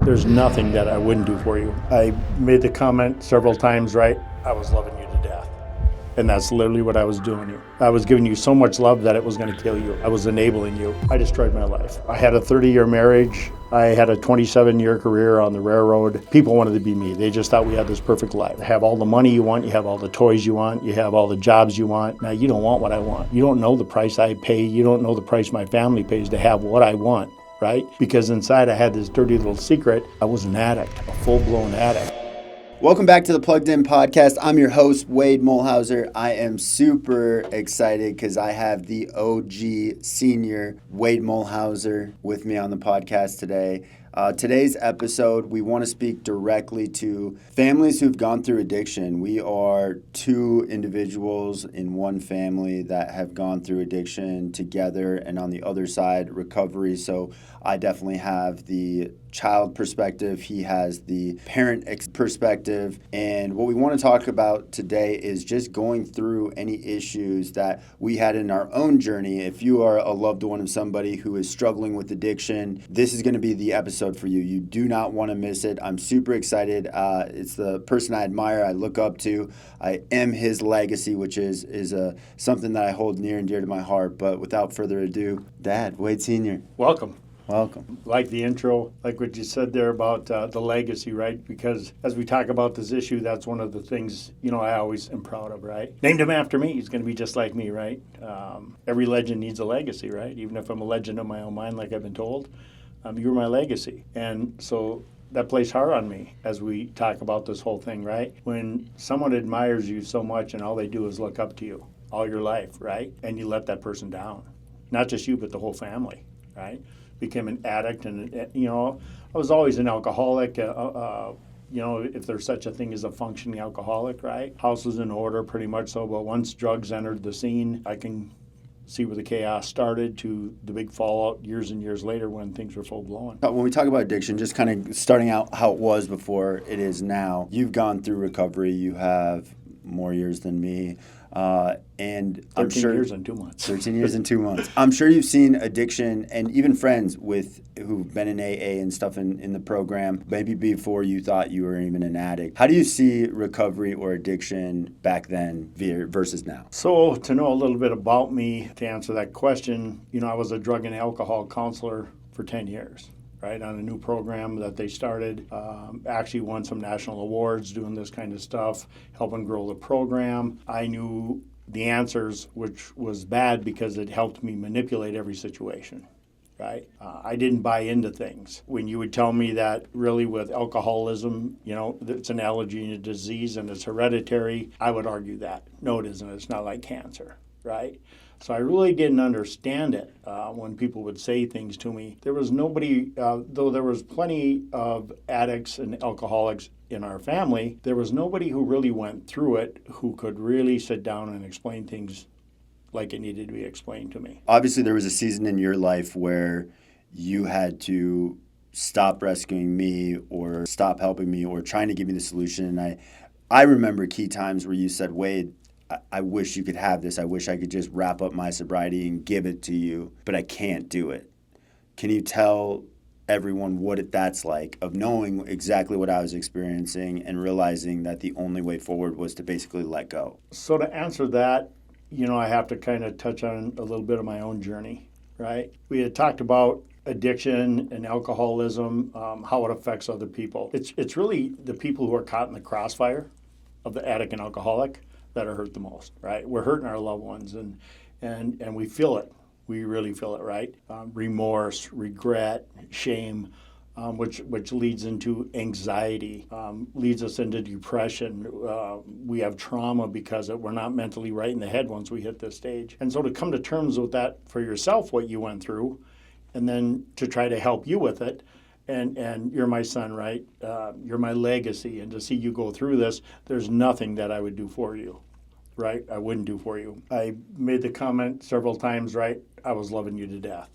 There's nothing that I wouldn't do for you. I made the comment several times, right? I was loving you to death. And that's literally what I was doing. I was giving you so much love that it was going to kill you. I was enabling you. I destroyed my life. I had a 30-year marriage. I had a 27-year career on the railroad. People wanted to be me. They just thought we had this perfect life. You have all the money you want. You have all the toys you want. You have all the jobs you want. Now, you don't want what I want. You don't know the price I pay. You don't know the price my family pays to have what I want, right? Because inside I had this dirty little secret. I was an addict, a full-blown addict. Welcome back to the Plugged In Podcast. I'm your host, Wade Mulhauser. I am super excited because I have the OG senior Wade Mulhauser with me on the podcast today. Today's episode, we want to speak directly to families who've gone through addiction. We are two individuals in one family that have gone through addiction together, and on the other side, recovery. So I definitely have the child perspective. He has the parent perspective. And what we want to talk about today is just going through any issues that we had in our own journey. If you are a loved one of somebody who is struggling with addiction, this is going to be the episode for you. You do not want to miss it. I'm super excited. It's the person I admire, I look up to. I am his legacy, which is something that I hold near and dear to my heart. But without further ado, Dad, Wade Sr. Welcome. Welcome. Like the intro, like what you said there about the legacy, right? Because as we talk about this issue, that's one of the things, I always am proud of, right? Named him after me. He's going to be just like me, right? Every legend needs a legacy, right? Even if I'm a legend in my own mind, like I've been told, you're my legacy. And so that plays hard on me as we talk about this whole thing, right? When someone admires you so much and all they do is look up to you all your life, right? And you let that person down. Not just you, but the whole family, right? Became an addict, and I was always an alcoholic. If there's such a thing as a functioning alcoholic, right? House was in order, pretty much so. But once drugs entered the scene, I can see where the chaos started to the big fallout years and years later when things were full blown. When we talk about addiction, just kind of starting out how it was before it is now. You've gone through recovery. You have more years than me. And I'm 13 sure years and 2 months. 13 years and 2 months. I'm sure you've seen addiction and even friends who've been in AA and stuff in the program, maybe before you thought you were even an addict. How do you see recovery or addiction back then versus now? So to know a little bit about me, to answer that question, I was a drug and alcohol counselor for 10 years. Right, on a new program that they started. Actually won some national awards doing this kind of stuff, helping grow the program. I knew the answers, which was bad because it helped me manipulate every situation, right? I didn't buy into things. When you would tell me that really with alcoholism, it's an allergy and a disease and it's hereditary, I would argue that. No, it isn't. It's not like cancer, right? So I really didn't understand it when people would say things to me. There was nobody, though there was plenty of addicts and alcoholics in our family, there was nobody who really went through it who could really sit down and explain things like it needed to be explained to me. Obviously, there was a season in your life where you had to stop rescuing me or stop helping me or trying to give me the solution. And I remember key times where you said, Wade, I wish you could have this. I wish I could just wrap up my sobriety and give it to you, but I can't do it. Can you tell everyone what that's like, of knowing exactly what I was experiencing and realizing that the only way forward was to basically let go? So to answer that, I have to kind of touch on a little bit of my own journey, right? We had talked about addiction and alcoholism, how it affects other people. It's really the people who are caught in the crossfire of the addict and alcoholic that are hurt the most, right? We're hurting our loved ones, and we feel it. We really feel it, right? Remorse, regret, shame, which leads into anxiety, leads us into depression. We have trauma because we're not mentally right in the head once we hit this stage. And so to come to terms with that for yourself, what you went through, and then to try to help you with it, and you're my son, right? You're my legacy, and to see you go through this, there's nothing that I would do for you, right? I wouldn't do for you. I made the comment several times, right? I was loving you to death.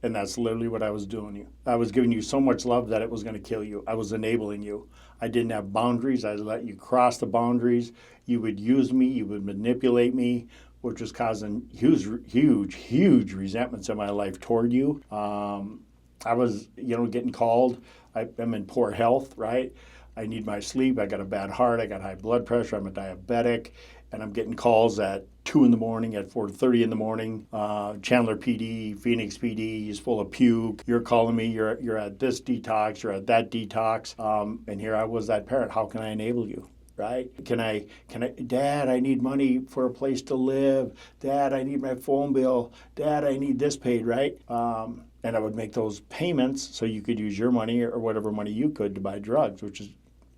And that's literally what I was doing. I was giving you so much love that it was going to kill you. I was enabling you. I didn't have boundaries. I let you cross the boundaries. You would use me. You would manipulate me, which was causing huge resentments in my life toward you. I was, getting called I'm in poor health, right? I need my sleep. I got a bad heart. I got high blood pressure. I'm a diabetic, and I'm getting calls at 2 in the morning, at 4:30 in the morning. Chandler PD, Phoenix PD is full of puke. You're calling me. You're at this detox. You're at that detox. And here I was, that parent. How can I enable you? Right? Can I, Dad, I need money for a place to live. Dad, I need my phone bill. Dad, I need this paid, right? And I would make those payments so you could use your money or whatever money you could to buy drugs, which is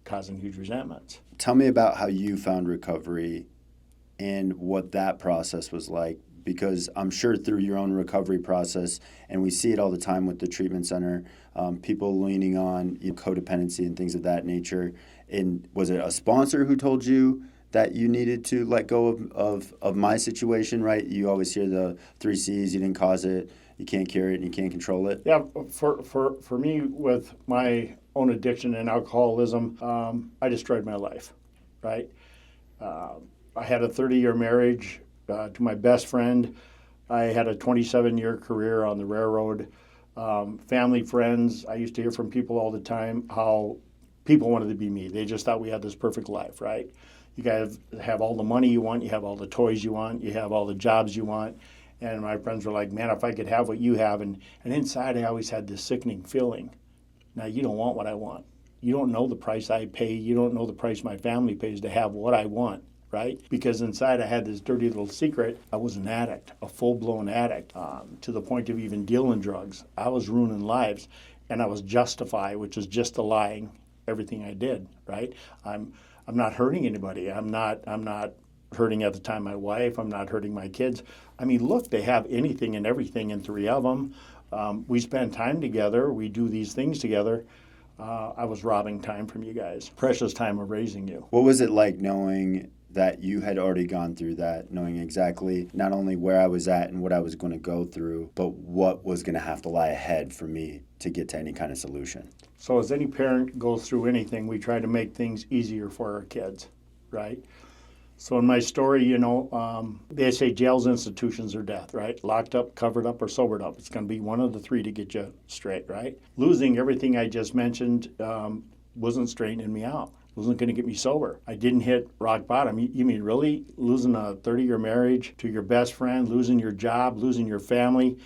causing huge resentments. Tell me about how you found recovery and what that process was like, because I'm sure through your own recovery process, and we see it all the time with the treatment center, people leaning on codependency and things of that nature. And was it a sponsor who told you that you needed to let go of my situation, right? You always hear the 3 C's, you didn't cause it, you can't cure it, and you can't control it. Yeah, for me, with my own addiction and alcoholism, I destroyed my life, right? I had a 30-year marriage to my best friend. I had a 27-year career on the railroad. Family, friends, I used to hear from people all the time how people wanted to be me. They just thought we had this perfect life, right? You guys have all the money you want, you have all the toys you want, you have all the jobs you want. And my friends were like, man, if I could have what you have. And inside I always had this sickening feeling. Now, you don't want what I want. You don't know the price I pay. You don't know the price my family pays to have what I want, right? Because inside I had this dirty little secret. I was an addict, a full-blown addict, to the point of even dealing drugs. I was ruining lives, and I was justifying, which is just lying everything I did, right? I'm not hurting anybody. I'm not hurting at the time my wife. I'm not hurting my kids. I mean, look, they have anything and everything, and 3 of them. We spend time together. We do these things together. I was robbing time from you guys, precious time of raising you. What was it like knowing that you had already gone through that, knowing exactly not only where I was at and what I was going to go through, but what was going to have to lie ahead for me to get to any kind of solution? So as any parent goes through anything, we try to make things easier for our kids, right? So in my story, they say jails, institutions, or death, right? Locked up, covered up, or sobered up. It's going to be one of the 3 to get you straight, right? Losing everything I just mentioned wasn't straightening me out. Wasn't going to get me sober. I didn't hit rock bottom. You mean really losing a 30-year marriage to your best friend, losing your job, losing your family?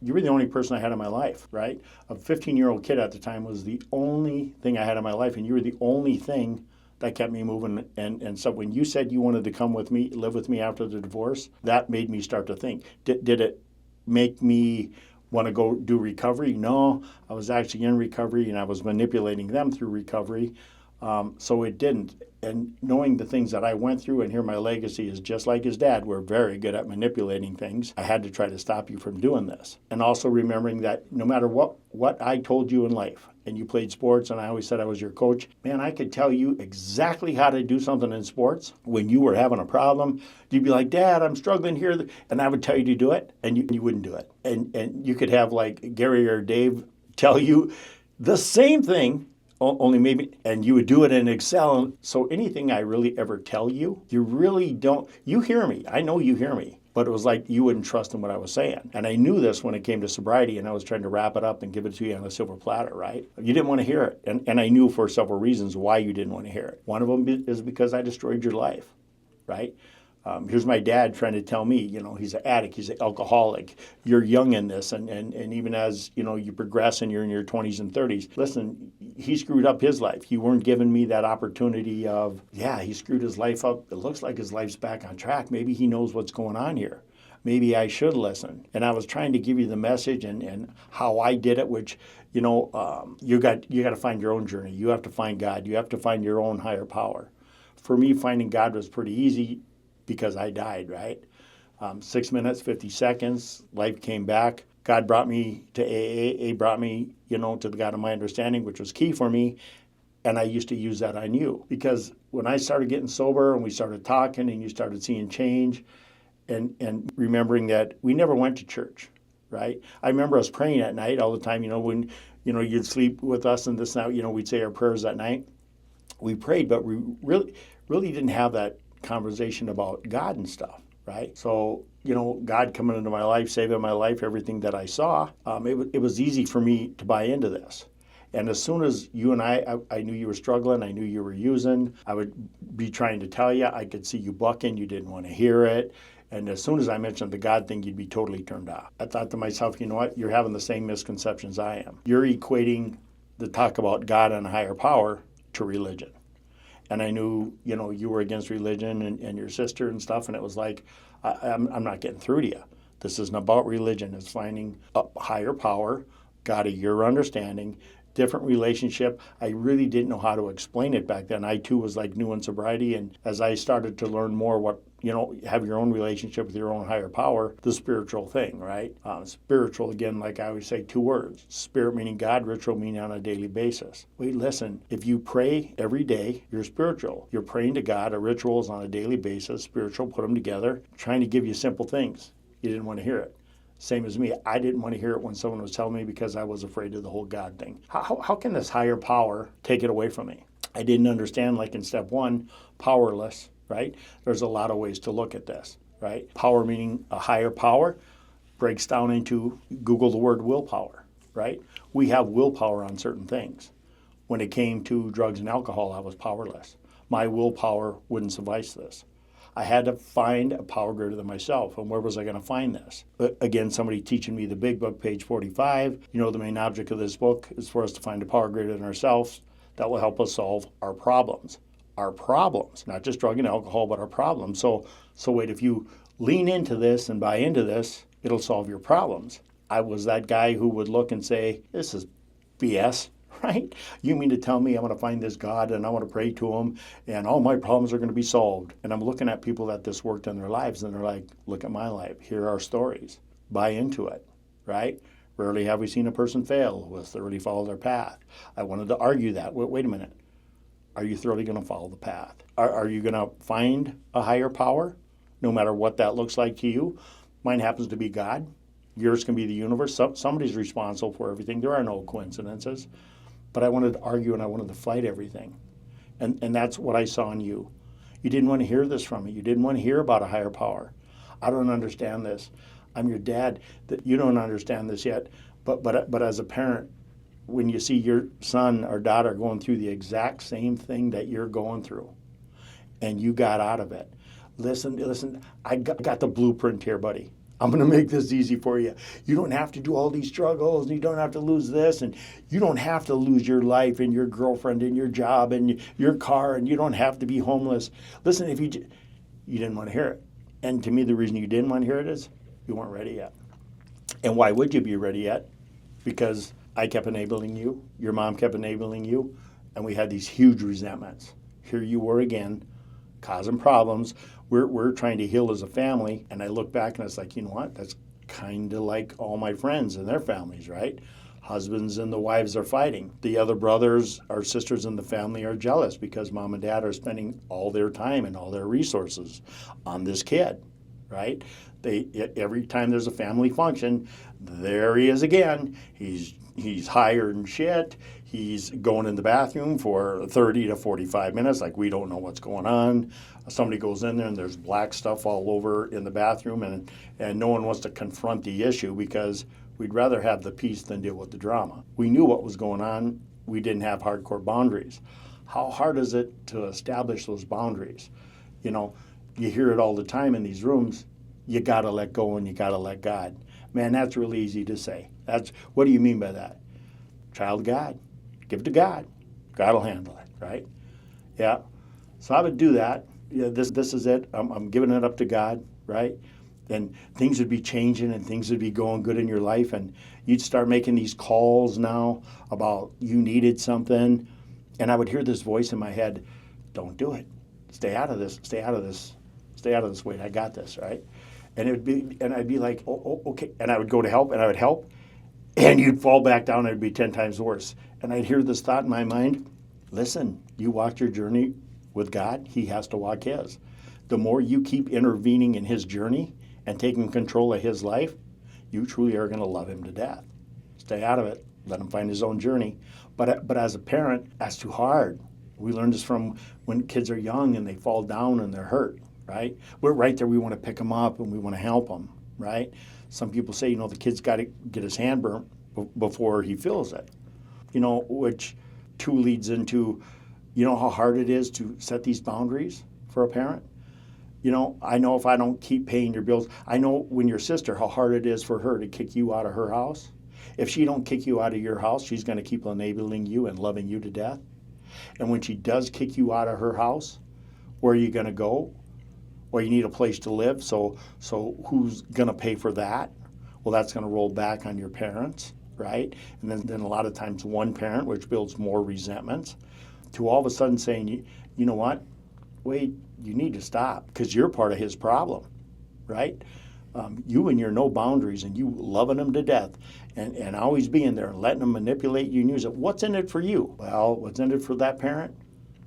You were the only person I had in my life, right? A 15-year-old kid at the time was the only thing I had in my life, and you were the only thing that kept me moving. And so when you said you wanted to come with me, live with me after the divorce, that made me start to think, did it make me want to go do recovery? No, I was actually in recovery, and I was manipulating them through recovery. So it didn't. And knowing the things that I went through, and here my legacy is just like his dad, we're very good at manipulating things. I had to try to stop you from doing this. And also remembering that no matter what I told you in life, and you played sports, and I always said I was your coach, man, I could tell you exactly how to do something in sports. When you were having a problem, you'd be like, Dad, I'm struggling here. And I would tell you to do it, and you wouldn't do it. And you could have like Gary or Dave tell you the same thing, only maybe, and you would do it in Excel. So anything I really ever tell you, you really don't, you hear me. I know you hear me, but it was like you wouldn't trust in what I was saying. And I knew this when it came to sobriety, and I was trying to wrap it up and give it to you on a silver platter, right? You didn't want to hear it. And I knew for several reasons why you didn't want to hear it. One of them is because I destroyed your life, right? Here's my dad trying to tell me, he's an addict, he's an alcoholic. You're young in this, and even as, you progress and you're in your 20s and 30s, listen, he screwed up his life. You weren't giving me that opportunity of, he screwed his life up. It looks like his life's back on track. Maybe he knows what's going on here. Maybe I should listen. And I was trying to give you the message and how I did it, which, you got to find your own journey. You have to find God. You have to find your own higher power. For me, finding God was pretty easy, because I died, right? 6 minutes, 50 seconds, life came back. God brought me to AA. Brought me, to the God of my understanding, which was key for me. And I used to use that on you. Because when I started getting sober and we started talking and you started seeing change and remembering that we never went to church, right? I remember us praying at night all the time, when, you'd sleep with us and this and that, we'd say our prayers at night. We prayed, but we really didn't have that conversation about God and stuff, right? So, God coming into my life, saving my life, everything that I saw, it was easy for me to buy into this. And as soon as you and I knew you were struggling, I knew you were using, I would be trying to tell you, I could see you bucking, you didn't want to hear it. And as soon as I mentioned the God thing, you'd be totally turned off. I thought to myself, you know what? You're having the same misconceptions I am. You're equating the talk about God and a higher power to religion. And I knew, you were against religion and your sister and stuff. And it was like, I'm not getting through to you. This isn't about religion. It's finding a higher power, God of your understanding, different relationship. I really didn't know how to explain it back then. I too was like new in sobriety. And as I started to learn more what, have your own relationship with your own higher power, the spiritual thing, right? Spiritual, again, like I always say, 2 words. Spirit meaning God, ritual meaning on a daily basis. Wait, listen, if you pray every day, you're spiritual. You're praying to God, a ritual is on a daily basis, spiritual, put them together, trying to give you simple things. You didn't want to hear it. Same as me. I didn't want to hear it when someone was telling me because I was afraid of the whole God thing. How can this higher power take it away from me? I didn't understand, like in step 1, powerless, right? There's a lot of ways to look at this, right? Power meaning a higher power breaks down into, Google the word willpower, right? We have willpower on certain things. When it came to drugs and alcohol, I was powerless. My willpower wouldn't suffice this. I had to find a power greater than myself. And where was I going to find this? Again, somebody teaching me the big book, page 45. The main object of this book is for us to find a power greater than ourselves that will help us solve our problems. Our problems, not just drug and alcohol, but our problems. So wait, if you lean into this and buy into this, it'll solve your problems. I was that guy who would look and say, this is BS. Right? You mean to tell me I'm going to find this God and I want to pray to him and all my problems are going to be solved? And I'm looking at people that this worked in their lives and they're like, look at my life. Here are our stories. Buy into it, right? Rarely have we seen a person fail who has thoroughly followed their path. I wanted to argue that. Wait a minute. Are you thoroughly going to follow the path? Are you going to find a higher power, no matter what that looks like to you? Mine happens to be God. Yours can be the universe. Somebody's responsible for everything. There are no coincidences. But I wanted to argue and I wanted to fight everything. And that's what I saw in you. You didn't want to hear this from me. You didn't want to hear about a higher power. I don't understand this. I'm your dad. You don't understand this yet. But as a parent, when you see your son or daughter going through the exact same thing that you're going through, and you got out of it, listen, I got the blueprint here, buddy. I'm going to make this easy for you. You don't have to do all these struggles, and you don't have to lose this, and you don't have to lose your life and your girlfriend and your job and your car, and you don't have to be homeless. Listen, if you didn't want to hear it. And to me, the reason you didn't want to hear it is you weren't ready yet. And why would you be ready yet? Because I kept enabling you, your mom kept enabling you, and we had these huge resentments. Here you were again, causing problems. We're trying to heal as a family, and I look back and it's like, you know what? That's kind of like all my friends and their families, right? Husbands and the wives are fighting. The other brothers or sisters in the family are jealous because mom and dad are spending all their time and all their resources on this kid, right? Every time there's a family function, there he is again. He's higher than shit. He's going in the bathroom for 30 to 45 minutes, like we don't know what's going on. Somebody goes in there and there's black stuff all over in the bathroom, and no one wants to confront the issue because we'd rather have the peace than deal with the drama. We knew what was going on. We didn't have hardcore boundaries. How hard is it to establish those boundaries? You hear it all the time in these rooms. You got to let go and you got to let God. Man, that's really easy to say. What do you mean by that? Child God. Give it to God. God will handle it, right? Yeah. So I would do that. Yeah, this is it. I'm giving it up to God, right? And things would be changing and things would be going good in your life. And you'd start making these calls now about you needed something. And I would hear this voice in my head, don't do it. Stay out of this. Stay out of this. Stay out of this. Wait, I got this, right? And I'd be like, oh, okay. And I would go to help and I would help. And you'd fall back down and it'd be 10 times worse. And I'd hear this thought in my mind, listen, you walked your journey with God, he has to walk his. The more you keep intervening in his journey and taking control of his life, you truly are going to love him to death. Stay out of it. Let him find his own journey. But as a parent, that's too hard. We learned this from when kids are young and they fall down and they're hurt, right? We're right there. We want to pick them up and we want to help them, right? Some people say, the kid's got to get his hand burnt before he feels it. which too leads into, how hard it is to set these boundaries for a parent. I know if I don't keep paying your bills, I know when your sister, how hard it is for her to kick you out of her house. If she don't kick you out of your house, she's going to keep enabling you and loving you to death. And when she does kick you out of her house, where are you going to go? Well, you need a place to live, so who's going to pay for that? Well, that's going to roll back on your parents, right? And then a lot of times one parent, which builds more resentments, to all of a sudden saying, you know what, Wade, you need to stop because you're part of his problem, right? You and your no boundaries and you loving him to death and always being there and letting him manipulate you and use it. What's in it for you? Well, what's in it for that parent?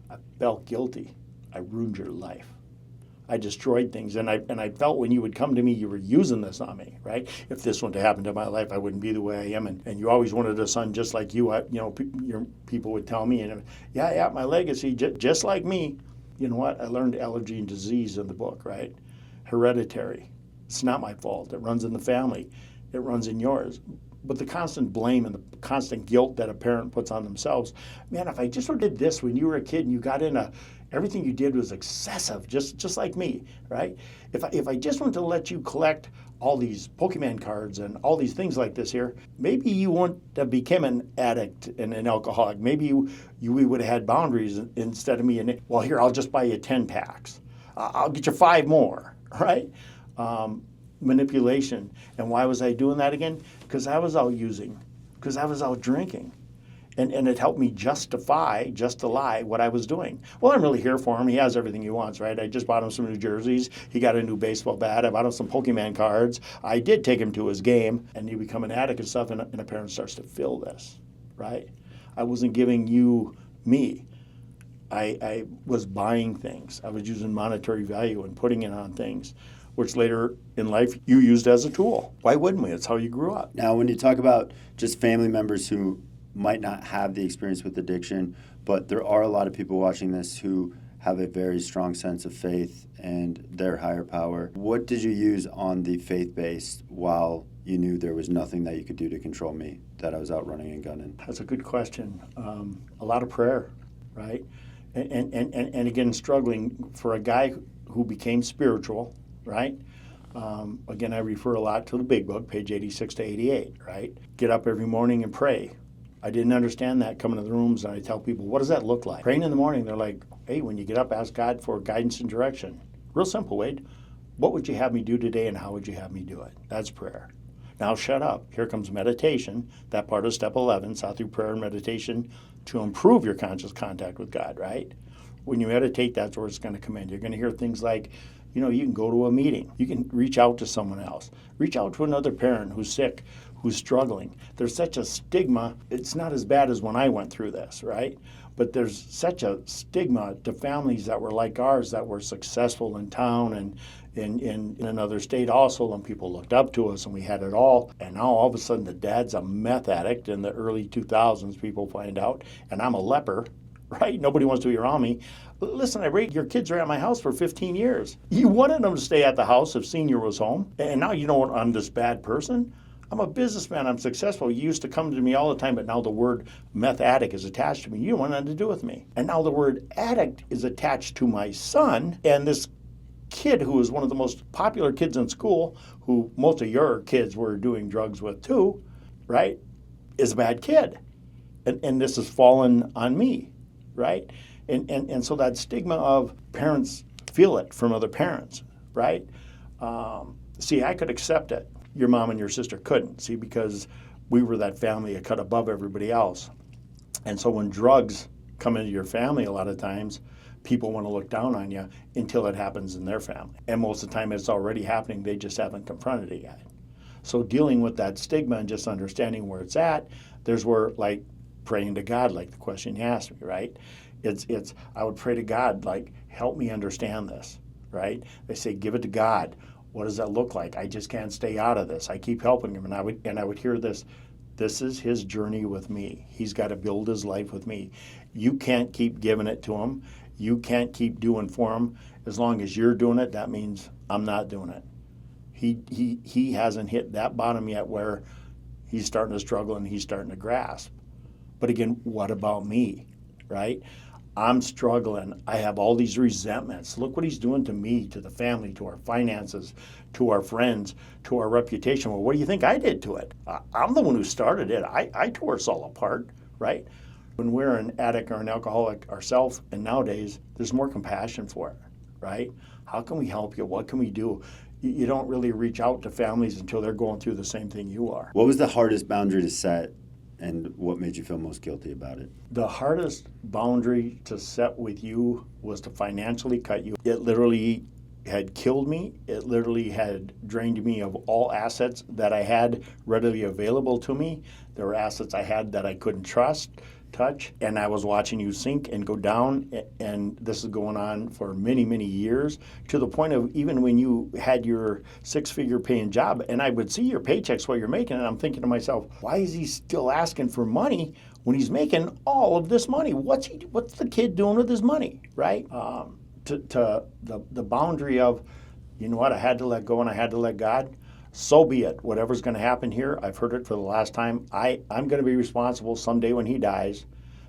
I felt guilty. I ruined your life. I destroyed things, and I felt when you would come to me, you were using this on me, right? If this were to happen to my life, I wouldn't be the way I am, and you always wanted a son just like you. Your people would tell me, and yeah, my legacy, just like me. You know what? I learned allergy and disease in the book, right? Hereditary. It's not my fault. It runs in the family. It runs in yours. But the constant blame and the constant guilt that a parent puts on themselves, man, if I just sort of did this when you were a kid and you got everything you did was excessive, just like me, right? If I just wanted to let you collect all these Pokemon cards and all these things like this here, maybe you wouldn't have become an addict and an alcoholic. Maybe we would have had boundaries instead of me. And well, here, I'll just buy you 10 packs. I'll get you 5 more, right? Manipulation. And why was I doing that again? Because I was out using, because I was out drinking. And it helped me just to lie what I was doing. Well, I'm really here for him. He has everything he wants, right? I just bought him some new jerseys. He got a new baseball bat. I bought him some Pokemon cards. I did take him to his game, and you become an addict and stuff, and a parent starts to feel this, right? I wasn't giving you me. I was buying things. I was using monetary value and putting it on things, which later in life you used as a tool. Why wouldn't we? It's how you grew up. Now, when you talk about just family members who might not have the experience with addiction, but there are a lot of people watching this who have a very strong sense of faith and their higher power. What did you use on the faith-based while you knew there was nothing that you could do to control me, that I was out running and gunning? That's a good question. A lot of prayer, right? And again, struggling for a guy who became spiritual, right? Again, I refer a lot to the big book, page 86 to 88, right? Get up every morning and pray. I didn't understand that coming to the rooms, and I tell people, what does that look like? Praying in the morning, they're like, hey, when you get up, ask God for guidance and direction. Real simple, Wade. What would you have me do today, and how would you have me do it? That's prayer. Now shut up. Here comes meditation. That part of step 11, saw through prayer and meditation to improve your conscious contact with God, right? When you meditate, that's where it's going to come in. You're going to hear things like, you can go to a meeting. You can reach out to someone else. Reach out to another parent who's sick, who's struggling. There's such a stigma. It's not as bad as when I went through this, right? But there's such a stigma to families that were like ours, that were successful in town and in another state also, and people looked up to us and we had it all. And now all of a sudden the dad's a meth addict in the early 2000s, people find out, and I'm a leper, right? Nobody wants to be around me. Listen, your kids are at my house for 15 years. You wanted them to stay at the house if senior was home, and now you know what, I'm this bad person? I'm a businessman. I'm successful. You used to come to me all the time, but now the word meth addict is attached to me. You don't want nothing to do with me. And now the word addict is attached to my son, and this kid who is one of the most popular kids in school, who most of your kids were doing drugs with too, right, is a bad kid. And this has fallen on me, right? And so that stigma of parents feel it from other parents, right? See, I could accept it. Your mom and your sister couldn't, see, because we were that family that cut above everybody else. And so when drugs come into your family, a lot of times, people want to look down on you until it happens in their family. And most of the time it's already happening, they just haven't confronted it yet. So dealing with that stigma and just understanding where it's at, there's where, like, praying to God, like the question you asked me, right? I would pray to God, like, help me understand this, right? They say, give it to God. What does that look like? I just can't stay out of this. I keep helping him, and I would hear this. This is his journey with me. He's got to build his life with me. You can't keep giving it to him. You can't keep doing for him. As long as you're doing it, that means I'm not doing it. He hasn't hit that bottom yet where he's starting to struggle and he's starting to grasp. But again, what about me, right? I'm struggling. I have all these resentments. Look what he's doing to me, to the family, to our finances, to our friends, to our reputation. Well, what do you think I did to it? I'm the one who started it. I tore us all apart, right? When we're an addict or an alcoholic ourselves, and nowadays, there's more compassion for it, right? How can we help you? What can we do? You don't really reach out to families until they're going through the same thing you are. What was the hardest boundary to set, and what made you feel most guilty about it? The hardest boundary to set with you was to financially cut you. It literally had killed me. It literally had drained me of all assets that I had readily available to me. There were assets I had that I couldn't touch, and I was watching you sink and go down, and this is going on for many, many years, to the point of even when you had your six-figure paying job, and I would see your paychecks while you're making it, and I'm thinking to myself, why is he still asking for money when he's making all of this money? What's the kid doing with his money, right? To the boundary of, you know what, I had to let go and I had to let God. So be it. Whatever's going to happen here, I've heard it for the last time. I'm going to be responsible someday when he dies.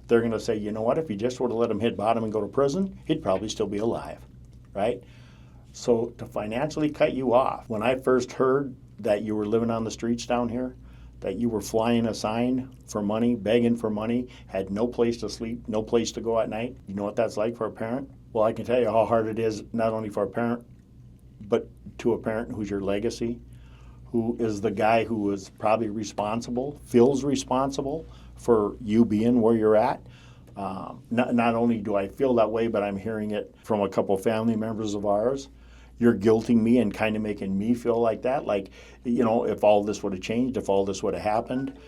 They're going to say, you know what, if you just would have let him hit bottom and go to prison, he'd probably still be alive, right? So to financially cut you off, when I first heard that you were living on the streets down here, that you were flying a sign for money, begging for money, had no place to sleep, no place to go at night, you know what that's like for a parent? Well, I can tell you how hard it is, not only for a parent, but to a parent who's your legacy, who is the guy who is probably responsible, feels responsible for you being where you're at. Not only do I feel that way, but I'm hearing it from a couple family members of ours. You're guilting me and kind of making me feel like that. Like, you know, if all this would have changed, if all this would have happened,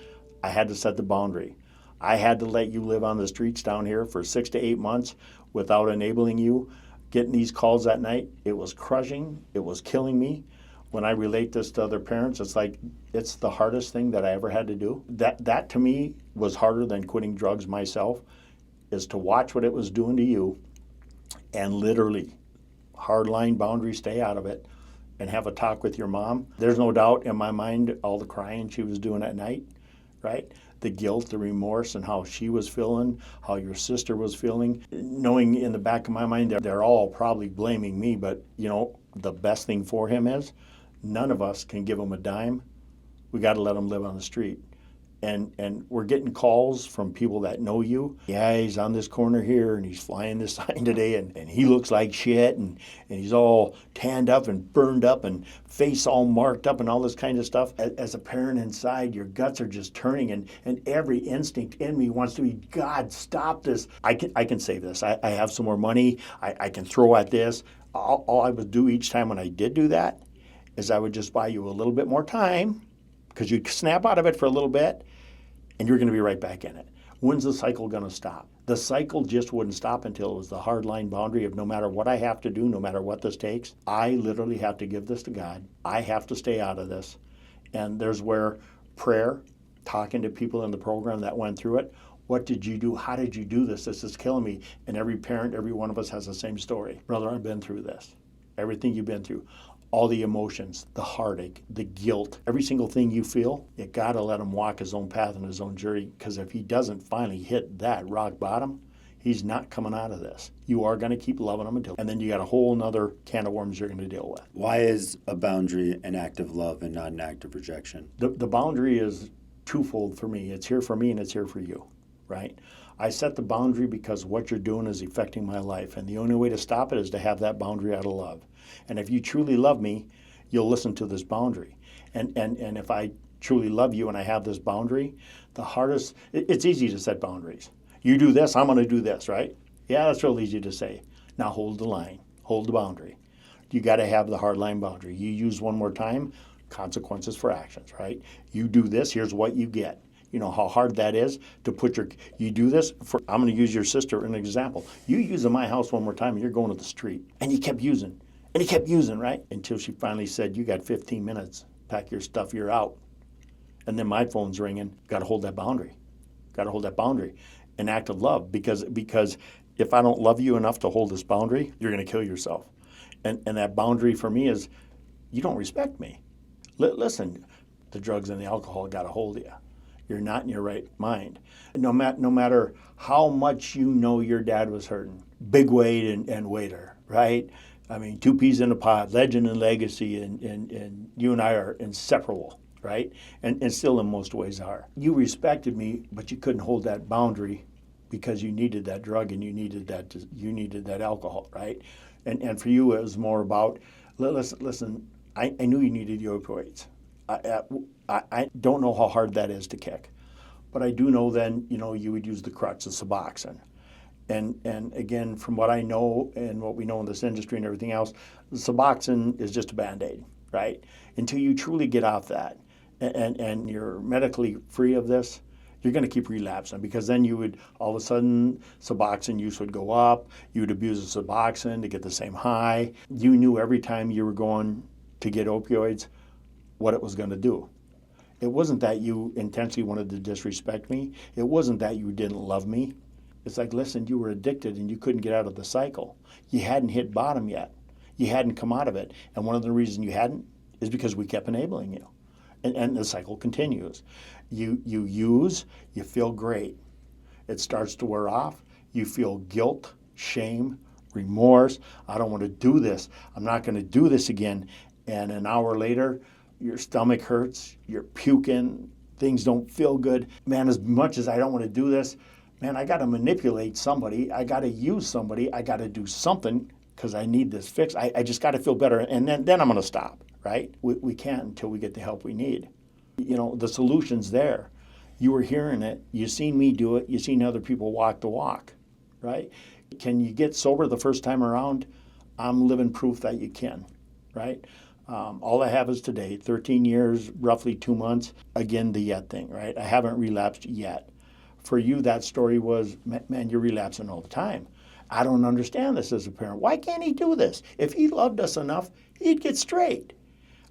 I had to set the boundary. I had to let you live on the streets down here for 6 to 8 months without enabling you. Getting these calls at night, it was crushing. It was killing me. When I relate this to other parents, it's like it's the hardest thing that I ever had to do. That to me was harder than quitting drugs myself, is to watch what it was doing to you and literally hardline boundary, stay out of it, and have a talk with your mom. There's no doubt in my mind all the crying she was doing at night, right? The guilt, the remorse, and how she was feeling, how your sister was feeling, knowing in the back of my mind that they're all probably blaming me, but you know, the best thing for him is none of us can give him a dime. We got to let him live on the street. And we're getting calls from people that know you. Yeah, he's on this corner here, and he's flying this sign today, and he looks like shit, and he's all tanned up and burned up and face all marked up and all this kind of stuff. As a parent inside, your guts are just turning, and every instinct in me wants to be, God, stop this. I can save this. I have some more money. I can throw at this. All I would do each time when I did do that is I would just buy you a little bit more time, because you'd snap out of it for a little bit, and you're going to be right back in it. When's the cycle going to stop? The cycle just wouldn't stop until it was the hard line boundary of no matter what I have to do, no matter what this takes, I literally have to give this to God. I have to stay out of this. And there's where prayer, talking to people in the program that went through it, what did you do? How did you do this? This is killing me. And every parent, every one of us has the same story. Brother, I've been through this. Everything you've been through. All the emotions, the heartache, the guilt, every single thing you feel, you gotta let him walk his own path and his own journey, because if he doesn't finally hit that rock bottom, he's not coming out of this. You are gonna keep loving him and then you got a whole nother can of worms you're gonna deal with. Why is a boundary an act of love and not an act of rejection? The boundary is twofold for me. It's here for me and it's here for you, right? I set the boundary because what you're doing is affecting my life, and the only way to stop it is to have that boundary out of love. And if you truly love me, you'll listen to this boundary. And if I truly love you and I have this boundary, it's easy to set boundaries. You do this, I'm going to do this, right? Yeah, that's real easy to say. Now hold the line, hold the boundary. You got to have the hard line boundary. You use one more time, consequences for actions, right? You do this, here's what you get. You know how hard that is to you do this I'm going to use your sister as an example. You use in my house one more time and you're going to the street. And you kept using, right? Until she finally said, you got 15 minutes, pack your stuff, you're out. And then my phone's ringing, got to hold that boundary. An act of love, because if I don't love you enough to hold this boundary, you're going to kill yourself. And that boundary for me is, you don't respect me. Listen, the drugs and the alcohol got a hold of you. you're not in your right mind. No matter how much you know your dad was hurting, big Wade and Waiter, right? I mean, two peas in a pod, legend and legacy, and you and I are inseparable, right? And still in most ways are. You respected me, but you couldn't hold that boundary because you needed that drug and you needed that alcohol, right? And for you, it was more about, listen, I knew you needed the opioids. I don't know how hard that is to kick, but I do know then, you would use the crutch, the Suboxone. And again, from what I know and what we know in this industry and everything else, the Suboxone is just a Band-Aid, right? Until you truly get off that and you're medically free of this, you're going to keep relapsing, because then you would, all of a sudden, Suboxone use would go up. You would abuse the Suboxone to get the same high. You knew every time you were going to get opioids what it was going to do. It wasn't that you intentionally wanted to disrespect me. It wasn't that you didn't love me. It's like, listen, you were addicted and you couldn't get out of the cycle. You hadn't hit bottom yet. You hadn't come out of it. And one of the reasons you hadn't is because we kept enabling you. And the cycle continues. You use, you feel great. It starts to wear off. You feel guilt, shame, remorse. I don't want to do this. I'm not going to do this again. And an hour later, your stomach hurts, you're puking, things don't feel good. Man, as much as I don't want to do this, man, I got to manipulate somebody. I got to use somebody. I got to do something because I need this fix. I just got to feel better. And then I'm going to stop, right? We can't until we get the help we need. The solution's there. You were hearing it. You seen me do it. You seen other people walk the walk, right? Can you get sober the first time around? I'm living proof that you can, right? All I have is today, 13 years, roughly 2 months. Again, the yet thing, right? I haven't relapsed yet. For you, that story was, man, you're relapsing all the time. I don't understand this as a parent. Why can't he do this? If he loved us enough, he'd get straight.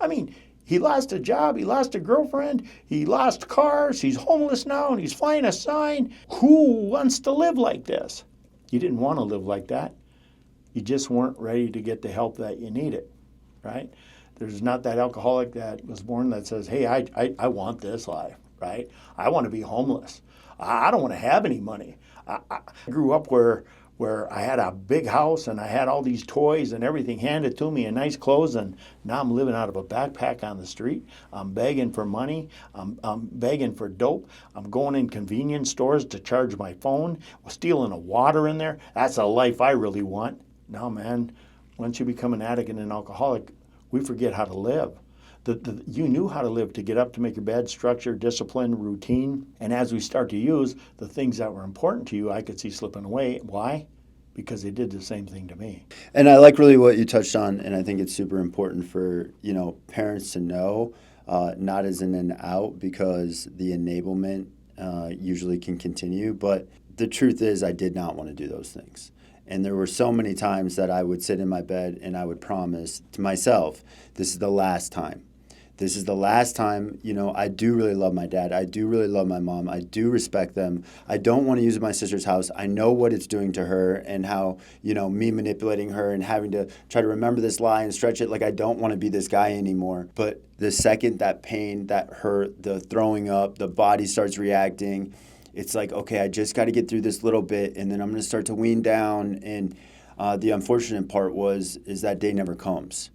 I mean, he lost a job, he lost a girlfriend, he lost cars, he's homeless now, and he's flying a sign. Who wants to live like this? You didn't want to live like that. You just weren't ready to get the help that you needed, right? There's not that alcoholic that was born that says, hey, I want this life, right? I want to be homeless. I don't want to have any money. I grew up where I had a big house and I had all these toys and everything handed to me and nice clothes, and now I'm living out of a backpack on the street. I'm begging for money. I'm begging for dope. I'm going in convenience stores to charge my phone, stealing a water in there. That's a life I really want. No, man, once you become an addict and an alcoholic, we forget how to live. You knew how to live, to get up, to make your bed, structure, discipline, routine. And as we start to use, the things that were important to you, I could see slipping away. Why? Because they did the same thing to me. And I like really what you touched on, and I think it's super important for, parents to know, not as in and out, because the enablement usually can continue. But the truth is, I did not want to do those things. And there were so many times that I would sit in my bed and I would promise to myself, this is the last time. This is the last time. I do really love my dad. I do really love my mom. I do respect them. I don't want to use my sister's house. I know what it's doing to her, and how, me manipulating her and having to try to remember this lie and stretch it. Like, I don't want to be this guy anymore. But the second that pain, that hurt, the throwing up, the body starts reacting, it's like, okay, I just got to get through this little bit, and then I'm going to start to wean down. And the unfortunate part is that day never comes.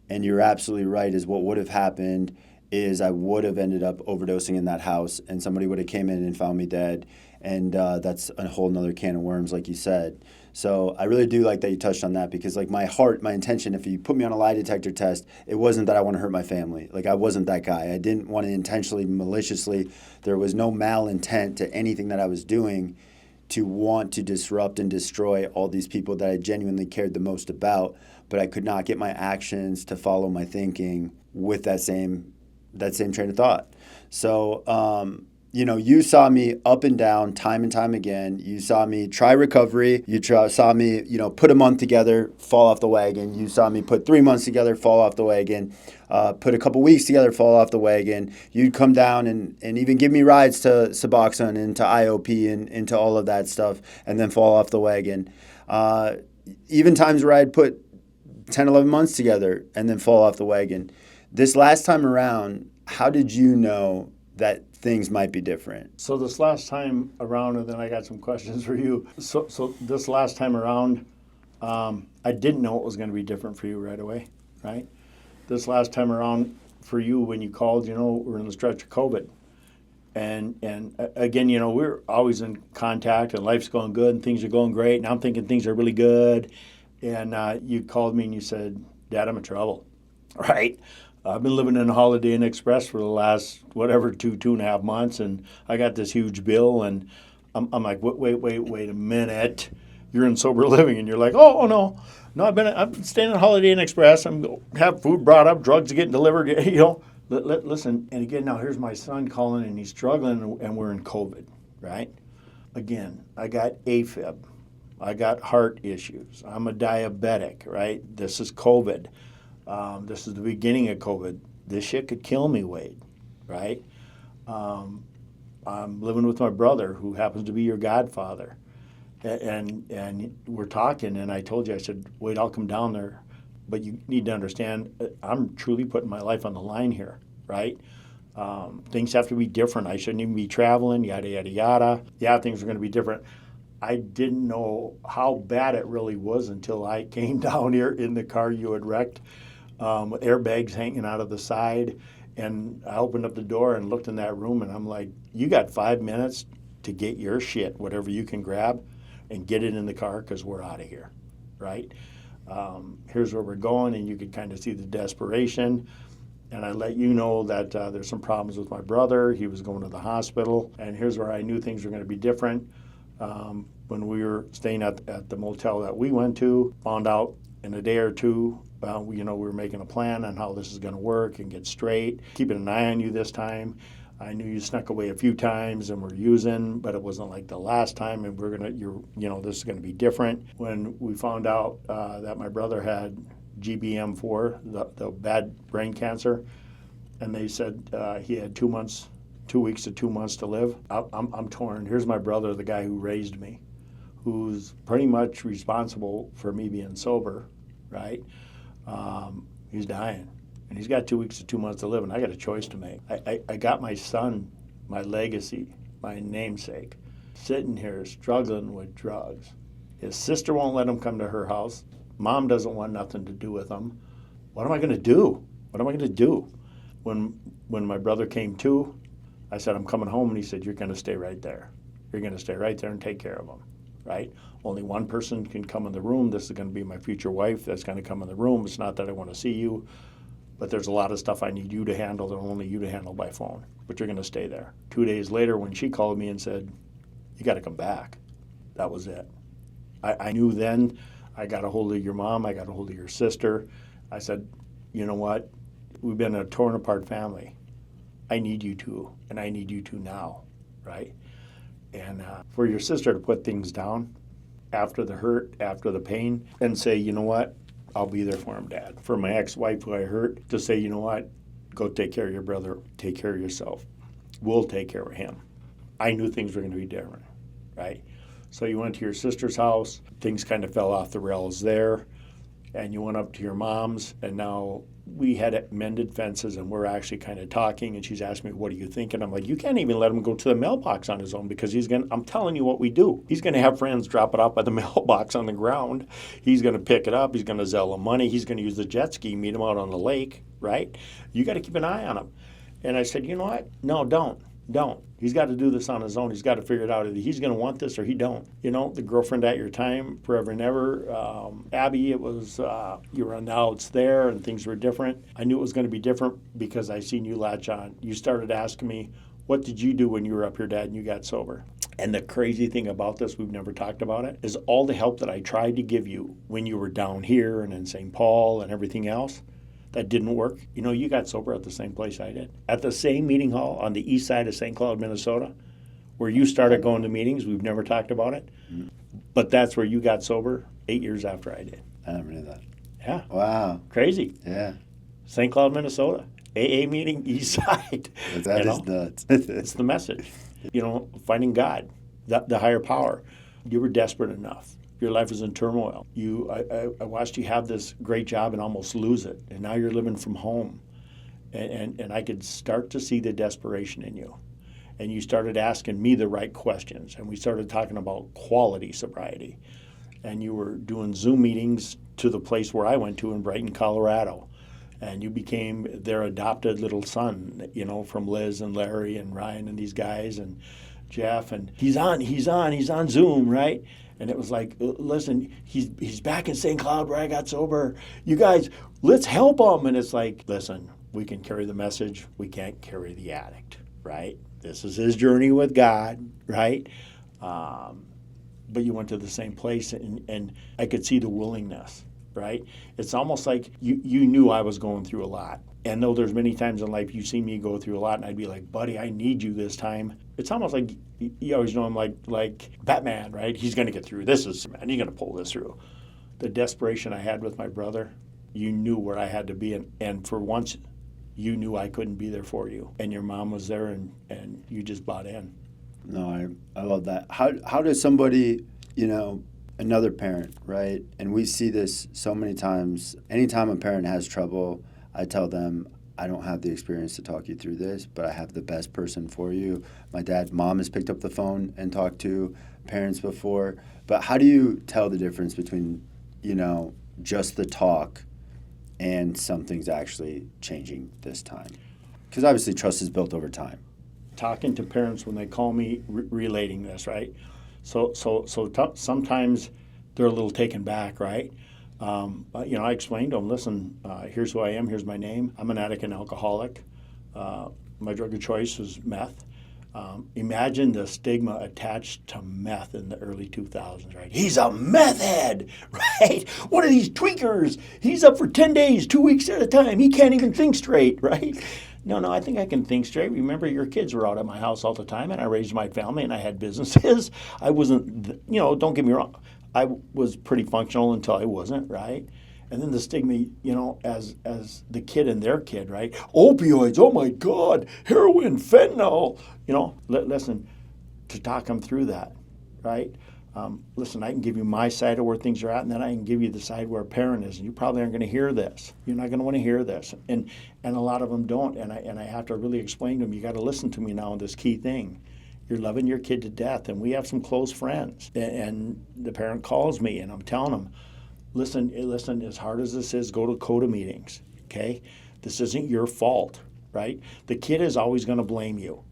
And you're absolutely right, is what would have happened is I would have ended up overdosing in that house, and somebody would have came in and found me dead. And that's a whole nother can of worms, like you said. So I really do like that you touched on that, because like my intention, if you put me on a lie detector test, it wasn't that I want to hurt my family. Like, I wasn't that guy. I didn't want to intentionally, maliciously. There was no malintent to anything that I was doing to want to disrupt and destroy all these people that I genuinely cared the most about. But I could not get my actions to follow my thinking with that same train of thought. So, you saw me up and down time and time again. You saw me try recovery. You saw me, put a month together, fall off the wagon. You saw me put 3 months together, fall off the wagon. Put a couple weeks together, fall off the wagon. You'd come down and even give me rides to Suboxone and to IOP and to all of that stuff, and then fall off the wagon. Even times where I'd put 10, 11 months together and then fall off the wagon. This last time around, how did you know that things might be different. So this last time around, and then I got some questions for you. So this last time around, I didn't know it was going to be different for you right away, right? This last time around for you, when you called, we're in the stretch of COVID. And again, we're always in contact and life's going good and things are going great. And I'm thinking things are really good. And you called me and you said, Dad, I'm in trouble, right? I've been living in a Holiday Inn Express for the last, two and a half months. And I got this huge bill. And I'm like, wait a minute. You're in sober living. And you're like, oh no, I've been staying in a Holiday Inn Express. I'm have food brought up, drugs getting delivered, Listen, and again, now here's my son calling and he's struggling and we're in COVID, right? Again, I got AFib. I got heart issues. I'm a diabetic, right? This is COVID. This is the beginning of COVID. This shit could kill me, Wade, right? I'm living with my brother who happens to be your godfather. And we're talking and I told you, I said, Wade, I'll come down there. But you need to understand, I'm truly putting my life on the line here, right? Things have to be different. I shouldn't even be traveling, yada, yada, yada. Yeah, things are going to be different. I didn't know how bad it really was until I came down here in the car you had wrecked with airbags hanging out of the side. And I opened up the door and looked in that room and I'm like, you got 5 minutes to get your shit, whatever you can grab, and get it in the car because we're out of here, right? Here's where we're going, and you could kind of see the desperation. And I let you know that there's some problems with my brother. He was going to the hospital. And here's where I knew things were going to be different. When we were staying at the motel that we went to, found out in a day or two, we were making a plan on how this is going to work and get straight, keeping an eye on you this time. I knew you snuck away a few times and were using, but it wasn't like the last time. And this is going to be different. When we found out that my brother had GBM4, the bad brain cancer, and they said he had 2 weeks to 2 months to live, I'm torn. Here's my brother, the guy who raised me, who's pretty much responsible for me being sober, right? He's dying. And he's got 2 weeks to 2 months to live, and I got a choice to make. I got my son, my legacy, my namesake, sitting here struggling with drugs. His sister won't let him come to her house. Mom doesn't want nothing to do with him. What am I going to do? When my brother came to, I said, I'm coming home, and he said, you're going to stay right there. You're going to stay right there and take care of him, right? Only one person can come in the room. This is going to be my future wife that's going to come in the room. It's not that I want to see you. But there's a lot of stuff I need you to handle and only you to handle by phone. But you're going to stay there. 2 days later, when she called me and said, you got to come back, that was it. I knew then. I got a hold of your mom. I got a hold of your sister. I said, you know what? We've been a torn apart family. I need you to, and I need you to now, right? And for your sister to put things down after the hurt, after the pain, and say, you know what? I'll be there for him, Dad. For my ex-wife who I hurt, to say, you know what, go take care of your brother, take care of yourself. We'll take care of him. I knew things were going to be different, right? So you went to your sister's house, things kind of fell off the rails there, and you went up to your mom's, and now we had mended fences, and we're actually kind of talking, and she's asking me, what do you think? And I'm like, you can't even let him go to the mailbox on his own because I'm telling you what we do. He's going to have friends drop it off by the mailbox on the ground. He's going to pick it up. He's going to Zelle him money. He's going to use the jet ski, meet him out on the lake, right? You got to keep an eye on him. And I said, you know what? No, don't. He's got to do this on his own. He's got to figure it out. Either he's going to want this or he don't. The girlfriend at your time, forever and ever, Abby, it was, you were on the outs there and things were different. I knew it was going to be different because I seen you latch on. You started asking me, what did you do when you were up here, Dad, and you got sober? And the crazy thing about this, we've never talked about it, is all the help that I tried to give you when you were down here and in St. Paul and everything else, that didn't work. You got sober at the same place I did. At the same meeting hall on the east side of St. Cloud, Minnesota, where you started going to meetings. We've never talked about it. Mm-hmm. But that's where you got sober 8 years after I did. I never knew that. Yeah. Wow. Crazy. Yeah. St. Cloud, Minnesota. AA meeting, east side. That is nuts. It's the message. Finding God, the higher power. You were desperate enough. Your life is in turmoil. I watched you have this great job and almost lose it, and now you're living from home. And I could start to see the desperation in you. and you started asking me the right questions, and we started talking about quality sobriety. And you were doing Zoom meetings to the place where I went to in Brighton, Colorado. And you became their adopted little son, you know, from Liz and Larry and Ryan and these guys and Jeff. And he's on Zoom, right? And it was like, listen, he's back in St. Cloud where I got sober. You guys, let's help him. And it's like, listen, we can carry the message. We can't carry the addict, right? This is his journey with God, right? But you went to the same place, and I could see the willingness, right? It's almost like you knew I was going through a lot. And though there's many times in life you see me go through a lot, and I'd be like, buddy, I need you this time. It's almost like you always know I'm like Batman, right? He's going to get through. This is, man, he's going to pull this through. The desperation I had with my brother, you knew where I had to be. And for once, you knew I couldn't be there for you. And your mom was there, and you just bought in. No, I love that. How does somebody, you know, another parent, right? And we see this so many times. Anytime a parent has trouble, I tell them, I don't have the experience to talk you through this, but I have the best person for you. My mom has picked up the phone and talked to parents before. But how do you tell the difference between, you know, just the talk and something's actually changing this time? Because obviously trust is built over time. Talking to parents when they call me relating this, right? So sometimes they're a little taken back, right? You know, I explained to them, listen, here's who I am, here's my name. I'm an addict and alcoholic. My drug of choice was meth. Imagine the stigma attached to meth in the early 2000s, right? He's a meth head, right? One of these tweakers. He's up for 10 days, 2 weeks at a time. He can't even think straight, right? No, I think I can think straight. Remember, your kids were out at my house all the time, and I raised my family, and I had businesses. I wasn't, you know, don't get me wrong. I was pretty functional until I wasn't, right? And then the stigma, you know, as the kid and their kid, right? Opioids, oh my God, heroin, fentanyl. You know, listen, to talk them through that, right? Listen, I can give you my side of where things are at, and then I can give you the side where a parent is. And you probably aren't going to hear this. You're not going to want to hear this. And a lot of them don't. And I have to really explain to them, you got to listen to me now on this key thing. You're loving your kid to death, and we have some close friends. And the parent calls me, and I'm telling them, listen, as hard as this is, go to CODA meetings, okay? This isn't your fault, right? The kid is always going to blame you.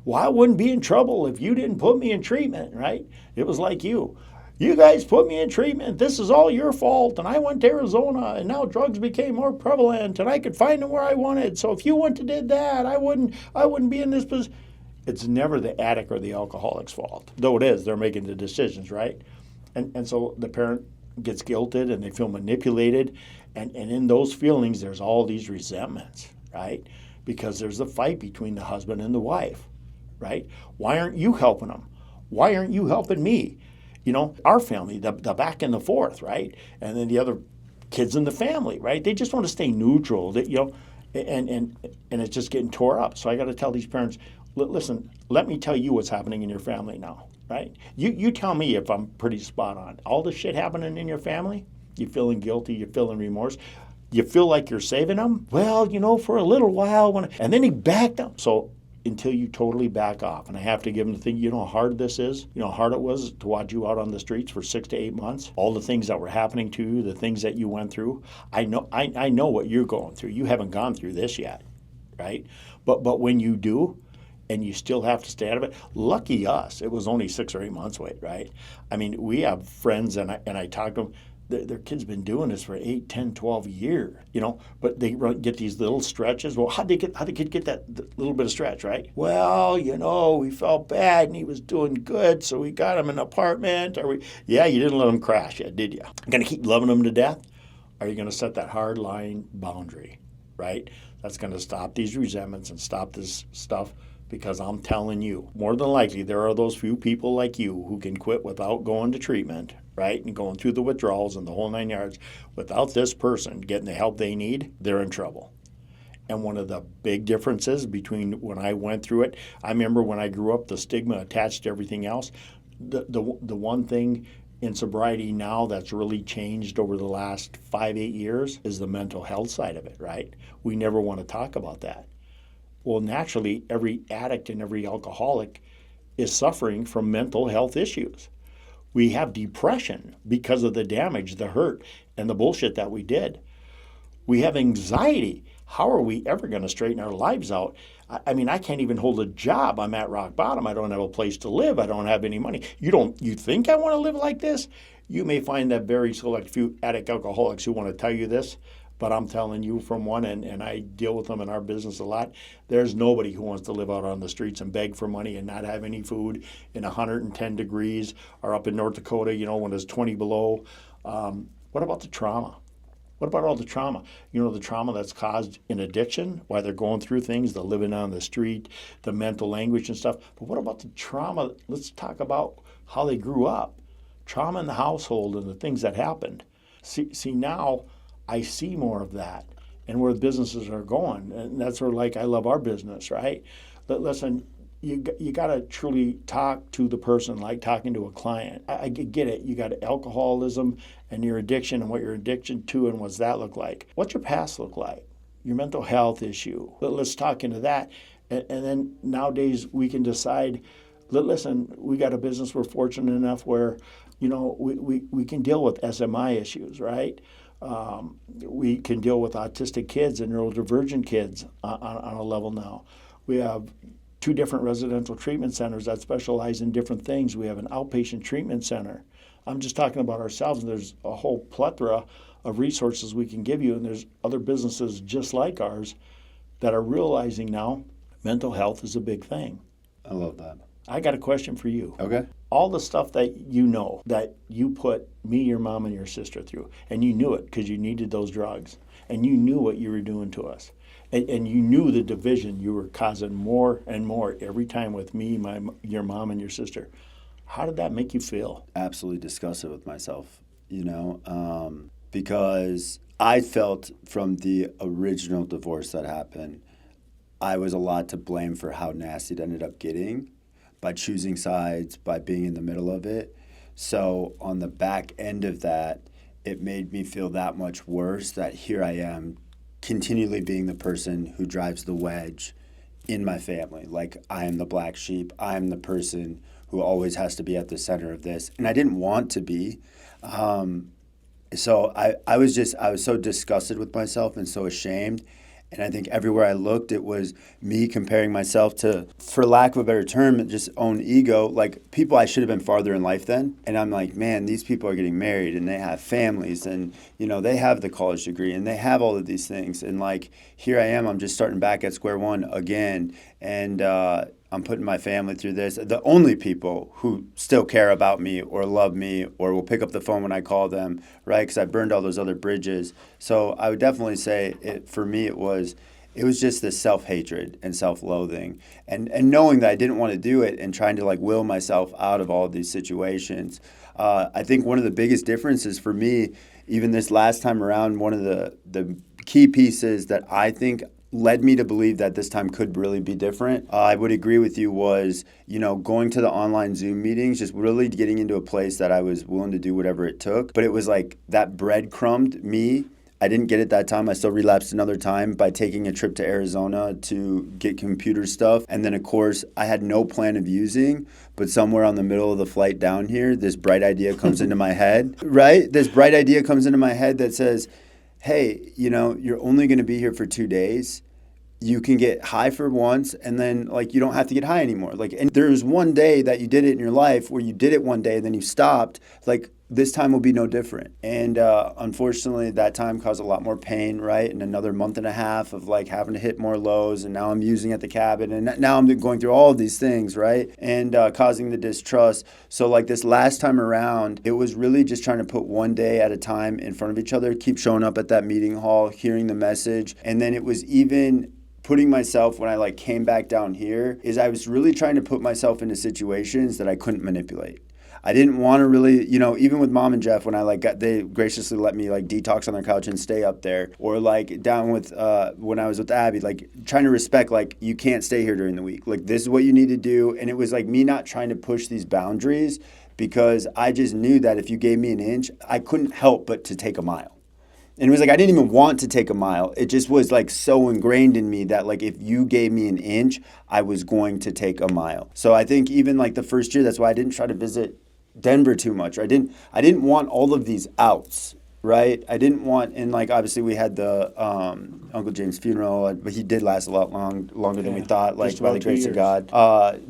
Well, I wouldn't be in trouble if you didn't put me in treatment, right? It was like you. You guys put me in treatment. This is all your fault. And I went to Arizona, and now drugs became more prevalent, and I could find them where I wanted. So if you went and did that, I wouldn't be in this position. It's never the addict or the alcoholic's fault, though it is. They're making the decisions, right? And so the parent gets guilted, and they feel manipulated. And in those feelings, there's all these resentments, right? Because there's a fight between the husband and the wife, right? Why aren't you helping them? Why aren't you helping me? You know, our family, the back and the forth, right? And then the other kids in the family, right? They just want to stay neutral, you know, and it's just getting tore up. So I got to tell these parents, listen, let me tell you what's happening in your family now, right? You tell me if I'm pretty spot on. All the shit happening in your family, you feeling guilty, you feeling remorse, you feel like you're saving them? Well, you know, for a little while, and then he backed up. So until you totally back off, and I have to give them the thing, you know how hard this is? You know how hard it was to watch you out on the streets for 6 to 8 months? All the things that were happening to you, the things that you went through. I know what you're going through. You haven't gone through this yet, right? But when you do, and you still have to stay out of it. Lucky us, it was only 6 or 8 months wait, right? I mean, we have friends, and I talk to them, their kids been doing this for 8, 10, 12 years, you know, but they get these little stretches. Well, how'd the kid get that little bit of stretch, right? Well, you know, we felt bad, and he was doing good, so we got him an apartment. Yeah, you didn't let him crash yet, did you? Going to keep loving him to death? Are you going to set that hard line boundary, right? That's going to stop these resentments and stop this stuff. Because I'm telling you, more than likely, there are those few people like you who can quit without going to treatment, right? And going through the withdrawals and the whole 9 yards. Without this person getting the help they need, they're in trouble. And one of the big differences between when I went through it, I remember when I grew up, the stigma attached to everything else. The one thing in sobriety now that's really changed over the last 5-8 years is the mental health side of it, right? We never want to talk about that. Well, naturally, every addict and every alcoholic is suffering from mental health issues. We have depression because of the damage, the hurt, and the bullshit that we did. We have anxiety. How are we ever going to straighten our lives out? I mean, I can't even hold a job. I'm at rock bottom. I don't have a place to live. I don't have any money. You think I want to live like this? You may find that very select few addict alcoholics who want to tell you this, but I'm telling you from one, and I deal with them in our business a lot, there's nobody who wants to live out on the streets and beg for money and not have any food in 110 degrees, or up in North Dakota, when it's 20 below. What about the trauma? What about all the trauma? The trauma that's caused in addiction, why they're going through things, the living on the street, the mental anguish and stuff. But what about the trauma? Let's talk about how they grew up. Trauma in the household and the things that happened. See now, I see more of that and where the businesses are going. And that's where, I love our business, right? But listen, you got to truly talk to the person like talking to a client. I get it. You got alcoholism and your addiction and what you're addicted to and what's that look like. What's your past look like? Your mental health issue. Let's talk into that. And then nowadays we can decide, listen, we got a business, we're fortunate enough where, we can deal with SMI issues, right? We can deal with autistic kids and neurodivergent kids on a level now. We have 2 different residential treatment centers that specialize in different things. We have an outpatient treatment center. I'm just talking about ourselves, and there's a whole plethora of resources we can give you, and there's other businesses just like ours that are realizing now mental health is a big thing. I love that. I got a question for you. Okay. All the stuff that that you put me, your mom, and your sister through, and you knew it because you needed those drugs, and you knew what you were doing to us. And you knew the division you were causing more and more every time with me, your mom, and your sister. How did that make you feel? Absolutely disgusted with myself, because I felt from the original divorce that happened, I was a lot to blame for how nasty it ended up getting by choosing sides, by being in the middle of it. So on the back end of that, it made me feel that much worse that here I am continually being the person who drives the wedge in my family. Like, I am the black sheep. I am the person who always has to be at the center of this. And I didn't want to be. So I was so disgusted with myself and so ashamed. And I think everywhere I looked, it was me comparing myself to, for lack of a better term, just own ego, like people I should have been farther in life than. And I'm like, man, these people are getting married and they have families and, they have the college degree and they have all of these things. And here I am, I'm just starting back at square one again. And I'm putting my family through this. The only people who still care about me or love me or will pick up the phone when I call them, right? Because I burned all those other bridges. So I would definitely say for me, it was just this self-hatred and self-loathing and knowing that I didn't want to do it and trying to will myself out of all of these situations. I think one of the biggest differences for me, even this last time around, one of the key pieces that I think led me to believe that this time could really be different, I would agree with you, was, going to the online Zoom meetings, just really getting into a place that I was willing to do whatever it took. But it was like that breadcrumbed me. I didn't get it that time. I still relapsed another time by taking a trip to Arizona to get computer stuff. And then, of course, I had no plan of using, but somewhere on the middle of the flight down here, this bright idea comes into my head, right? This bright idea comes into my head that says, hey, you're only going to be here for 2 days. You can get high for once, and then you don't have to get high anymore. And there's one day that you did it in your life where you did it one day and then you stopped. This time will be no different. And unfortunately, that time caused a lot more pain, right? And another month and a half of having to hit more lows, and now I'm using at the cabin, and now I'm going through all of these things, right? And causing the distrust. So this last time around, it was really just trying to put one day at a time in front of each other, keep showing up at that meeting hall, hearing the message. And then it was even putting myself, when I came back down here, is I was really trying to put myself into situations that I couldn't manipulate. I didn't want to really, even with Mom and Jeff, when they graciously let me detox on their couch and stay up there, or down with when I was with Abby, trying to respect, you can't stay here during the week. This is what you need to do. And it was me not trying to push these boundaries, because I just knew that if you gave me an inch, I couldn't help but to take a mile. And it was like, I didn't even want to take a mile. It just was like so ingrained in me that like, if you gave me an inch, I was going to take a mile. So I think even like the first year, that's why I didn't try to visit Denver too much. I didn't want all of these outs, right? I didn't want, and like obviously we had the Uncle James funeral, but he did last a lot longer than we thought, like by the grace of God.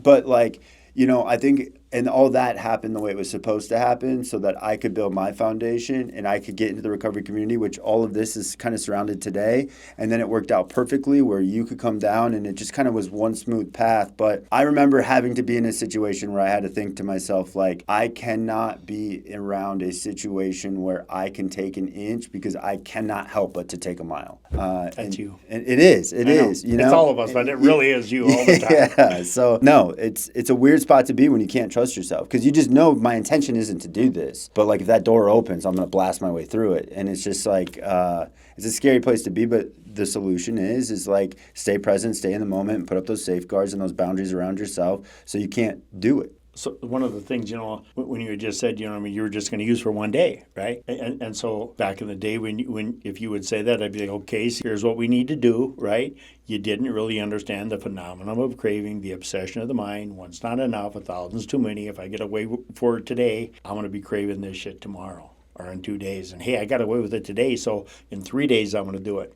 But like, you know, I think, and all that happened the way it was supposed to happen so that I could build my foundation and I could get into the recovery community, which all of this is kind of surrounded today. And then it worked out perfectly where you could come down and it just kind of was one smooth path. But I remember having to be in a situation where I had to think to myself, like, I cannot be around a situation where I can take an inch because I cannot help but to take a mile. That's you. And it is, you know? It's all of us, but it really is you all the time. Yeah, so no, it's a weird spot to be when you can't trust yourself because you just know my intention isn't to do this. But like if that door opens, I'm going to blast my way through it. And it's just like, it's a scary place to be, but the solution is like stay present, stay in the moment, and put up those safeguards and those boundaries around yourself so you can't do it. So one of the things, you know, when you just said, you know, I mean, you were just going to use for one day, right? And so back in the day when if you would say that, I'd be like, okay, so here's what we need to do, right? You didn't really understand the phenomenon of craving, the obsession of the mind. One's not enough, 1,000's too many. If I get away for it today, I'm going to be craving this shit tomorrow or in 2 days. And hey, I got away with it today, so in 3 days I'm going to do it.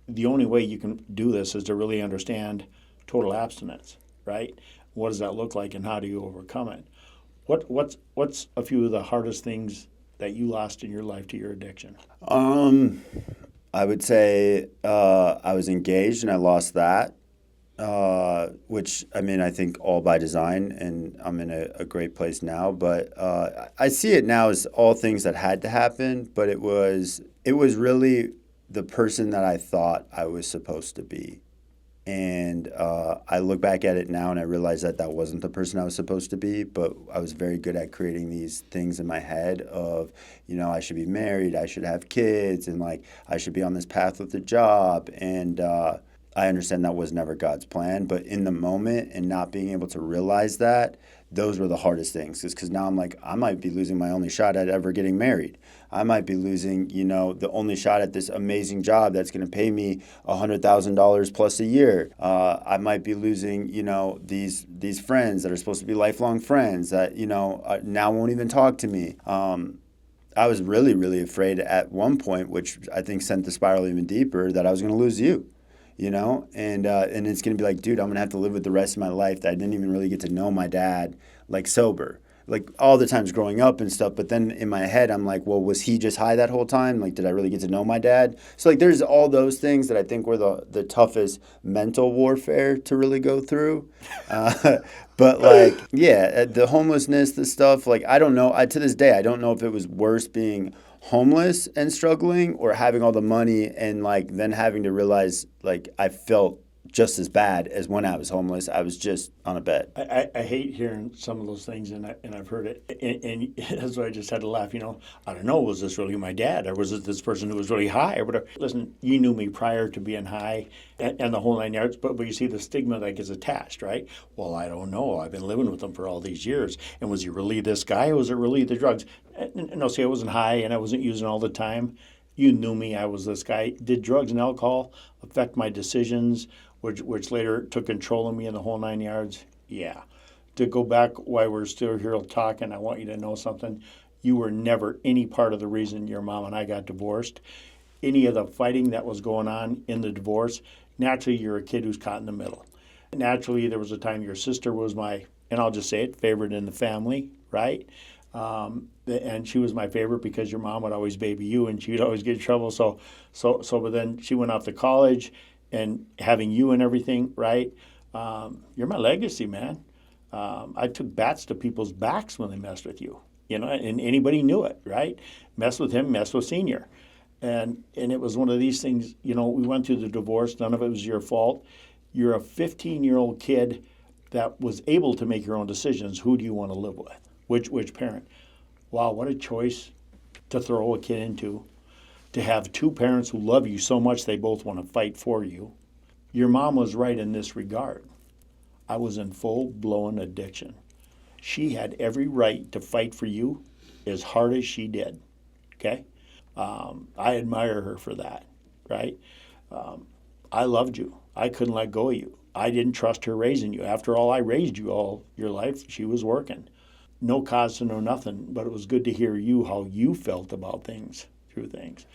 The only way you can do this is to really understand total abstinence, right? What does that look like, and how do you overcome it? What's a few of the hardest things that you lost in your life to your addiction? I would say I was engaged and I lost that, which I mean I think all by design, and I'm in a great place now. But I see it now as all things that had to happen, but it was really the person that I thought I was supposed to be. And I look back at it now and I realize that wasn't the person I was supposed to be, but I was very good at creating these things in my head of, you know, I should be married, I should have kids, and like I should be on this path with a job. And I understand that was never God's plan, but in the moment and not being able to realize that, those were the hardest things. Because now I'm like, I might be losing my only shot at ever getting married. I might be losing, you know, the only shot at this amazing job that's going to pay me $100,000 plus a year. I might be losing, you know, these friends that are supposed to be lifelong friends that, you know, now won't even talk to me. I was really, really afraid at one point, which I think sent the spiral even deeper, that I was going to lose you. You know, and it's going to be like, dude, I'm going to have to live with the rest of my life that I didn't even really get to know my dad, like sober, like all the times growing up and stuff. But then in my head, I'm like, well, was he just high that whole time? Like, did I really get to know my dad? So like, there's all those things that I think were the toughest mental warfare to really go through. But like, yeah, the homelessness, the stuff, like, I don't know. To this day, I don't know if it was worse being homeless and struggling or having all the money and like then having to realize like I felt just as bad as when I was homeless. I was just on a bed. I hate hearing some of those things, and I've heard it, and that's why I just had to laugh. You know, I don't know, was this really my dad, or was it this person who was really high, or whatever? Listen, you knew me prior to being high, and the whole 9 yards, but you see the stigma that gets attached, right? Well, I don't know. I've been living with him for all these years, and was he really this guy, or was it really the drugs? No, see, I wasn't high, and I wasn't using all the time. You knew me. I was this guy. Did drugs and alcohol affect my decisions, which later took control of me in the whole 9 yards? Yeah. To go back while we're still here talking, I want you to know something. You were never any part of the reason your mom and I got divorced. Any of the fighting that was going on in the divorce, naturally you're a kid who's caught in the middle. Naturally, there was a time your sister was my, and I'll just say it, favorite in the family, right? And she was my favorite because your mom would always baby you and she would always get in trouble. So but then she went off to college, and having you and everything, right? You're my legacy, man. I took bats to people's backs when they messed with you, you know, and anybody knew it, right? Mess with him, mess with Senior. And it was one of these things, you know, we went through the divorce. None of it was your fault. You're a 15-year-old kid that was able to make your own decisions. Who do you want to live with? Which parent? Wow, what a choice to throw a kid into. To have two parents who love you so much they both want to fight for you. Your mom was right in this regard. I was in full-blown addiction. She had every right to fight for you as hard as she did, okay? I admire her for that, right? I loved you. I couldn't let go of you. I didn't trust her raising you. After all, I raised you all your life. She was working. No cause to know nothing, but it was good to hear you, how you felt about things, through things.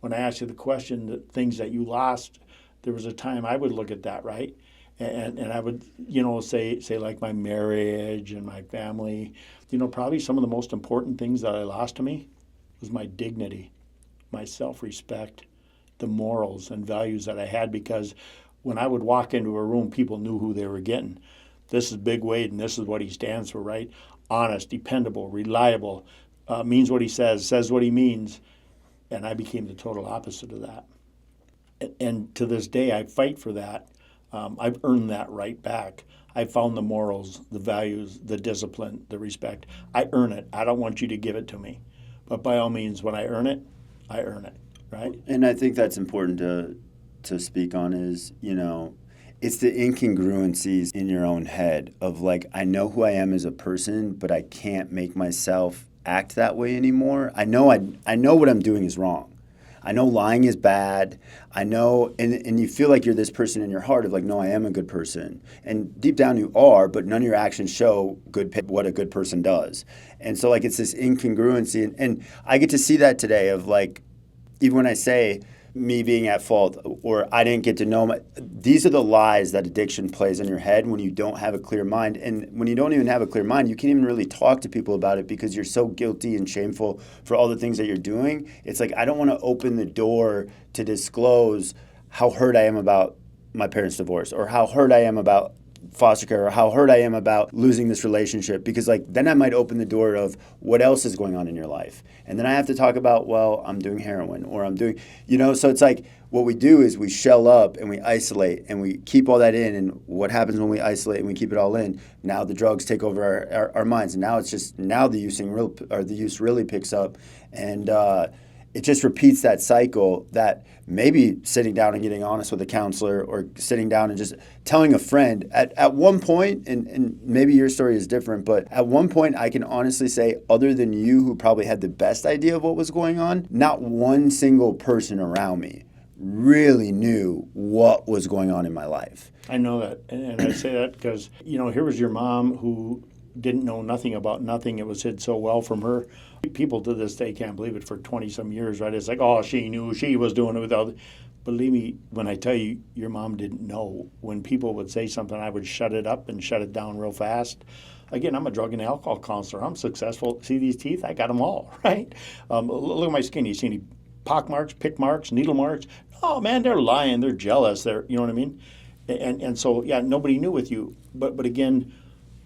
When I asked you the question, the things that you lost, there was a time I would look at that, right? And I would, say like my marriage and my family, probably some of the most important things that I lost to me was my dignity, my self-respect, the morals and values that I had, because when I would walk into a room, people knew who they were getting. This is Big Wade, and this is what he stands for, right? Honest, dependable, reliable, means what he says what he means. And I became the total opposite of that. And to this day, I fight for that. I've earned that right back. I found the morals, the values, the discipline, the respect. I earn it. I don't want you to give it to me. But by all means, when I earn it, right? And I think that's important to speak on is, it's the incongruencies in your own head of like, I know who I am as a person, but I can't make myself act that way anymore. I know what I'm doing is wrong. I know lying is bad. I know, and you feel like you're this person in your heart of like, no, I am a good person. And deep down you are, but none of your actions show what a good person does. And so like it's this incongruency. And I get to see that today of like, even when I say me being at fault or I didn't get to know these are the lies that addiction plays in your head when you don't have a clear mind. And when you don't even have a clear mind, you can't even really talk to people about it because you're so guilty and shameful for all the things that you're doing. It's like, I don't want to open the door to disclose how hurt I am about my parents' divorce or how hurt I am about foster care or how hurt I am about losing this relationship, because like then I might open the door of what else is going on in your life. And then I have to talk about, well, I'm doing heroin or I'm doing, so it's like what we do is we shell up and we isolate and we keep all that in. And what happens when we isolate and we keep it all in? Now the drugs take over our minds. And now it's just, now the use really picks up. And it just repeats that cycle that maybe sitting down and getting honest with a counselor or sitting down and just telling a friend at one point, and maybe your story is different, but at one point I can honestly say, other than you who probably had the best idea of what was going on, not one single person around me really knew what was going on in my life. I know that. And I say that because, here was your mom who didn't know nothing about nothing. It was hid so well from her. People to this day can't believe it for 20-some years, right? It's like, oh, she knew she was doing it without. Believe me, when I tell you, your mom didn't know. When people would say something, I would shut it up and shut it down real fast. Again, I'm a drug and alcohol counselor. I'm successful. See these teeth? I got them all, right? Look at my skin. You see any pock marks, pick marks, needle marks? Oh, man, they're lying. They're jealous. You know what I mean? And so, yeah, nobody knew with you. But again,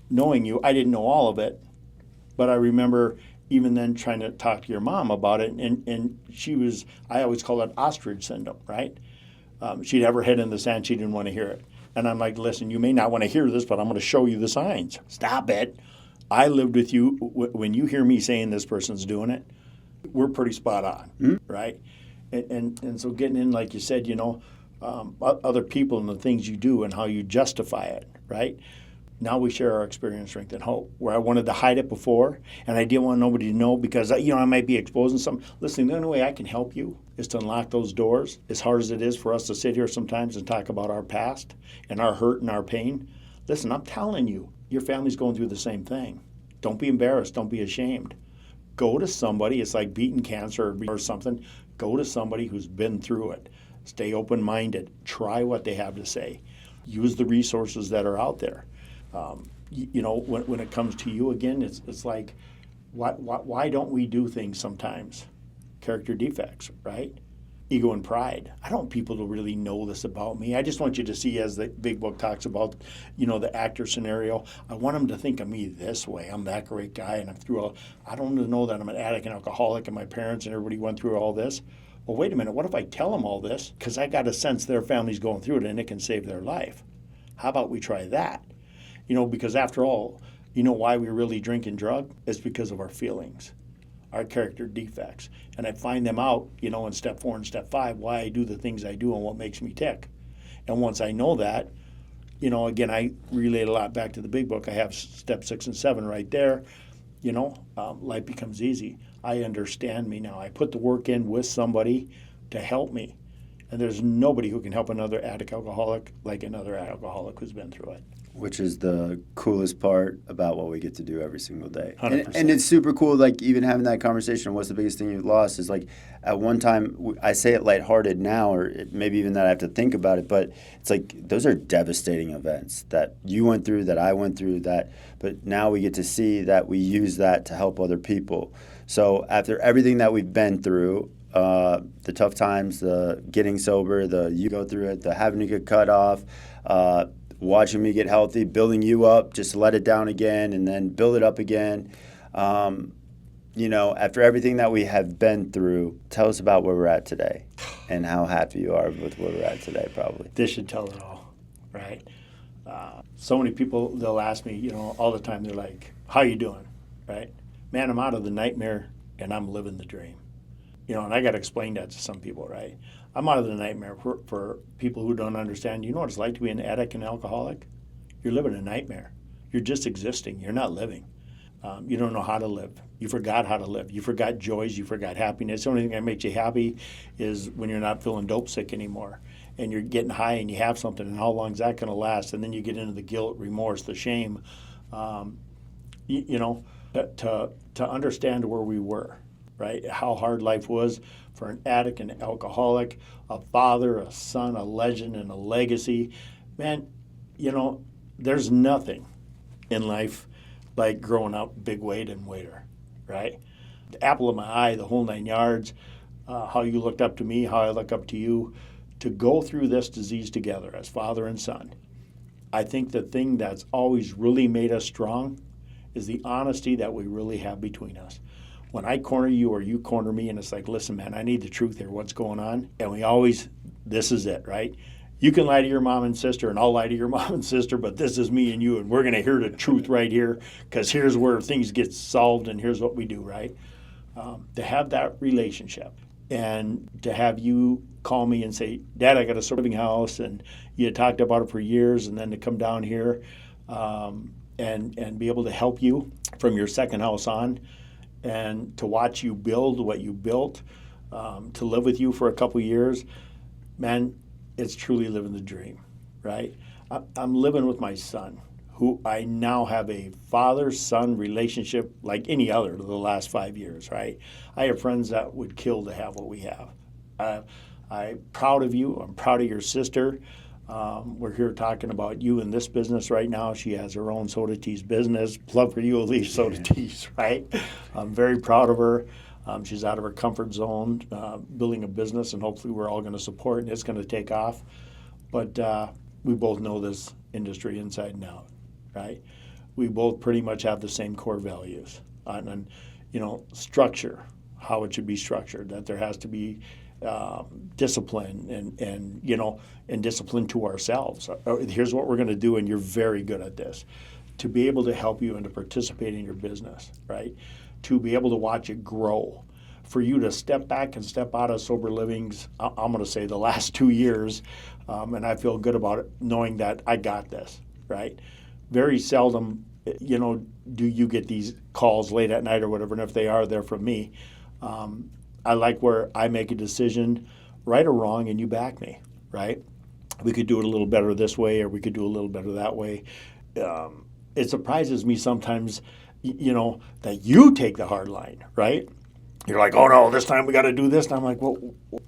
knowing you, I didn't know all of it. But I remember even then trying to talk to your mom about it. And she was, I always call it ostrich syndrome, right? She'd have her head in the sand. She didn't want to hear it. And I'm like, listen, you may not want to hear this, but I'm going to show you the signs. Stop it. I lived with you. When you hear me saying this person's doing it, we're pretty spot on, right? And so getting in, like you said, other people and the things you do and how you justify it, right? Now we share our experience, strength, and hope. Where I wanted to hide it before, and I didn't want nobody to know because, I might be exposing something. Listen, the only way I can help you is to unlock those doors. As hard as it is for us to sit here sometimes and talk about our past and our hurt and our pain, listen, I'm telling you, your family's going through the same thing. Don't be embarrassed. Don't be ashamed. Go to somebody. It's like beating cancer or something. Go to somebody who's been through it. Stay open-minded. Try what they have to say. Use the resources that are out there. When it comes to you again, it's like, why don't we do things sometimes? Character defects, right? Ego and pride. I don't want people to really know this about me. I just want you to see, as the big book talks about, the actor scenario. I want them to think of me this way. I'm that great guy, and I don't want them to know that I'm an addict and alcoholic, and my parents and everybody went through all this. Well, wait a minute. What if I tell them all this? Because I got a sense their family's going through it, and it can save their life. How about we try that? Because after all, why we really drink and drug? It's because of our feelings, our character defects. And I find them out, in step 4 and step 5, why I do the things I do and what makes me tick. And once I know that, again, I relate a lot back to the big book. I have step 6 and 7 right there. Life becomes easy. I understand me now. I put the work in with somebody to help me. And there's nobody who can help another addict alcoholic like another alcoholic who's been through it. Which is the coolest part about what we get to do every single day. 100%. And it's super cool, like, even having that conversation, what's the biggest thing you've lost, is like, at one time, I say it lighthearted now, or maybe even that I have to think about it, but it's like, those are devastating events that you went through, that I went through, but now we get to see that we use that to help other people. So after everything that we've been through, the tough times, the getting sober, you go through it, the having to get cut off, watching me get healthy, building you up, just let it down again, and then build it up again. After everything that we have been through, tell us about where we're at today and how happy you are with where we're at today, probably. This should tell it all, right? So many people, they'll ask me, all the time, they're like, how you doing, right? Man, I'm out of the nightmare and I'm living the dream. And I got to explain that to some people, right? I'm out of the nightmare for people who don't understand. You know what it's like to be an addict and alcoholic? You're living a nightmare. You're just existing. You're not living. You don't know how to live. You forgot how to live. You forgot joys. You forgot happiness. The only thing that makes you happy is when you're not feeling dope sick anymore and you're getting high and you have something, and how long is that going to last? And then you get into the guilt, remorse, the shame, to understand where we were, right? How hard life was for an addict and alcoholic, a father, a son, a legend, and a legacy. Man, there's nothing in life like growing up big Wade and Waiter, right? The apple of my eye, the whole 9 yards, how you looked up to me, how I look up to you, to go through this disease together as father and son. I think the thing that's always really made us strong is the honesty that we really have between us. When I corner you or you corner me and it's like, listen, man, I need the truth here. What's going on? And we always, this is it, right? You can lie to your mom and sister and I'll lie to your mom and sister, but this is me and you and we're going to hear the truth right here because here's where things get solved and here's what we do, right? To have that relationship and to have you call me and say, Dad, I got a living house, and you had talked about it for years, and then to come down here and be able to help you from your second house on, and to watch you build what you built, to live with you for a couple years, man, it's truly living the dream, right? I'm living with my son, who I now have a father-son relationship like any other the last 5 years, right? I have friends that would kill to have what we have. I'm proud of you. I'm proud of your sister. We're here talking about you in this business right now. She has her own Soda Teas business. Love for you, Elise Soda Teas, right? I'm very proud of her. She's out of her comfort zone, building a business, and hopefully we're all going to support, and it's going to take off. But we both know this industry inside and out, right? We both pretty much have the same core values. And structure, how it should be structured, that there has to be discipline and discipline to ourselves. Here's what we're going to do, and you're very good at this. To be able to help you and to participate in your business, right? To be able to watch it grow. For you to step back and step out of sober livings, I'm going to say the last 2 years, and I feel good about it, knowing that I got this, right? Very seldom, do you get these calls late at night or whatever, and if they are, they're from me. I like where I make a decision, right or wrong, and you back me, right? We could do it a little better this way, or we could do a little better that way. It surprises me sometimes, that you take the hard line, right? You're like, oh no, this time we got to do this. And I'm like, well,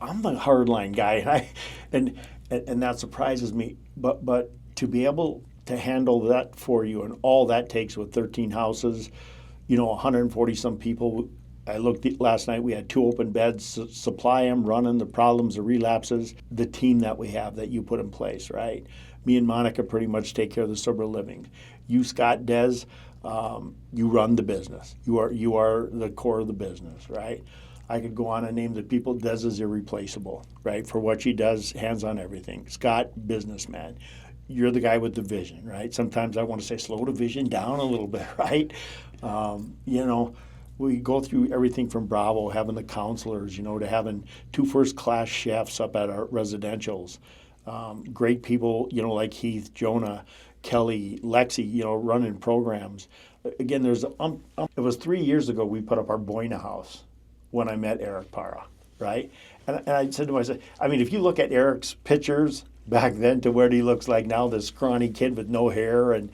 I'm the hard line guy, and that surprises me. But to be able to handle that for you, and all that takes with 13 houses, 140 some people. I looked last night, we had 2 open beds, supply them, running, the problems, the relapses, the team that we have that you put in place, right? Me and Monica pretty much take care of the sober living. You, Scott, Des, you run the business. You are the core of the business, right? I could go on and name the people. Des is irreplaceable, right? For what she does, hands on everything. Scott, businessman. You're the guy with the vision, right? Sometimes I want to say slow the vision down a little bit, right? We go through everything from Bravo, having the counselors, to having 2 first-class chefs up at our residentials. Great people, like Heath, Jonah, Kelly, Lexi, running programs. again, it was 3 years ago we put up our Boina house when I met Eric Para, right? And I said to myself, I mean, if you look at Eric's pictures back then to what he looks like now, this scrawny kid with no hair and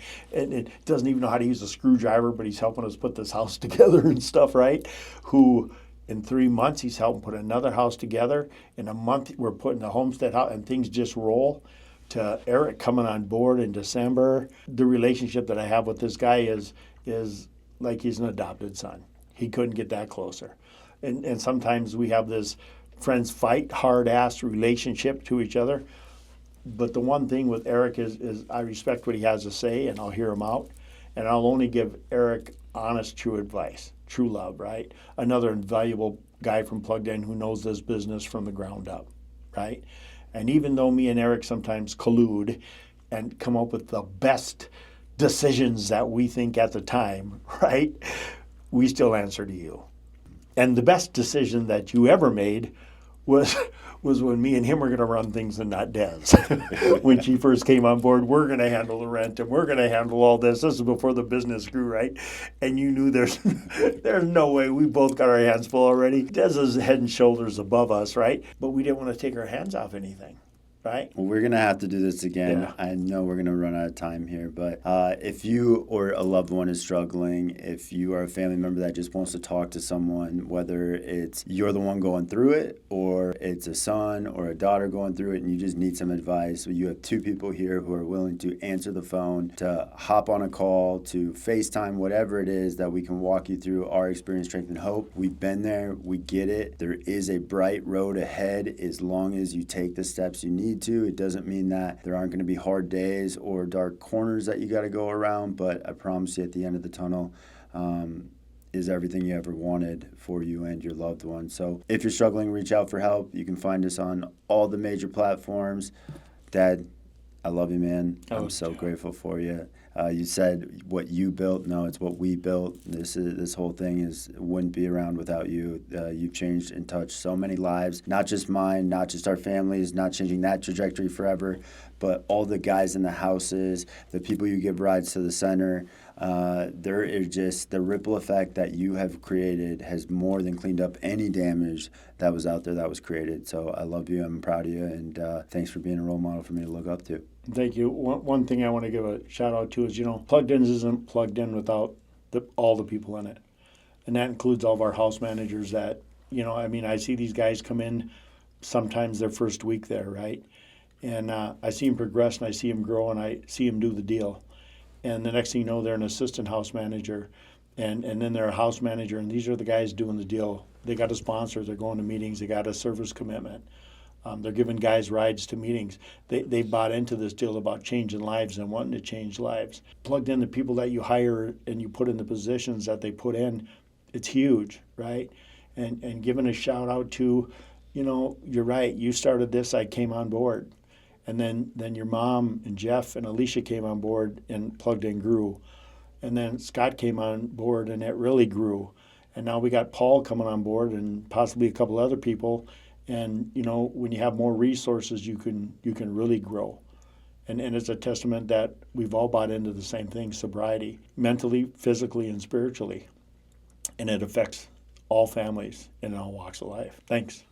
doesn't even know how to use a screwdriver, but he's helping us put this house together and stuff, right? Who in 3 months, he's helping put another house together. In a month, we're putting the homestead out and things just roll. To Eric coming on board in December, the relationship that I have with this guy is like he's an adopted son. He couldn't get that closer. And sometimes we have this friends fight hard-ass relationship to each other. But the one thing with Eric is I respect what he has to say, and I'll hear him out. And I'll only give Eric honest, true advice, true love, right? Another invaluable guy from Plugged In who knows this business from the ground up, right? And even though me and Eric sometimes collude and come up with the best decisions that we think at the time, right? We still answer to you. And the best decision that you ever made was when me and him were going to run things and not Des. When she first came on board, we're going to handle the rent and we're going to handle all this. This is before the business grew, right? And you knew there's no way. We both got our hands full already. Des is head and shoulders above us, right? But we didn't want to take our hands off anything. Right? Well, we're going to have to do this again. Yeah. I know we're going to run out of time here, but if you or a loved one is struggling, if you are a family member that just wants to talk to someone, whether it's you're the one going through it or it's a son or a daughter going through it and you just need some advice, you have two people here who are willing to answer the phone, to hop on a call, to FaceTime, whatever it is that we can walk you through our experience, strength, and hope. We've been there. We get it. There is a bright road ahead as long as you take the steps you need to. It doesn't mean that there aren't going to be hard days or dark corners that you got to go around, but I promise you at the end of the tunnel is everything you ever wanted for you and your loved one. So if you're struggling, reach out for help. You can find us on all the major platforms. Dad, I love you, man. I'm so grateful for you. You said what you built. No, it's what we built. This whole thing wouldn't be around without you. You've changed and touched so many lives, not just mine, not just our families, not changing that trajectory forever, but all the guys in the houses, the people you give rides to the center. There is just the ripple effect that you have created has more than cleaned up any damage that was out there that was created. So I love you. I'm proud of you. And thanks for being a role model for me to look up to. Thank you. One thing I want to give a shout out to is, Plugged In isn't plugged in without all the people in it. And that includes all of our house managers that, I see these guys come in sometimes their first week there, right? And I see them progress and I see them grow and I see them do the deal. And the next thing you know, they're an assistant house manager and then they're a house manager. And these are the guys doing the deal. They got a sponsor. They're going to meetings. They got a service commitment. They're giving guys rides to meetings. They bought into this deal about changing lives and wanting to change lives. Plugged in the people that you hire and you put in the positions that they put in, it's huge, right? And giving a shout out to, you're right. You started this. I came on board. And then your mom and Jeff and Alicia came on board and Plugged In grew. And then Scott came on board and it really grew. And now we got Paul coming on board and possibly a couple other people. And, when you have more resources, you can really grow. And it's a testament that we've all bought into the same thing, sobriety, mentally, physically, and spiritually. And it affects all families in all walks of life. Thanks.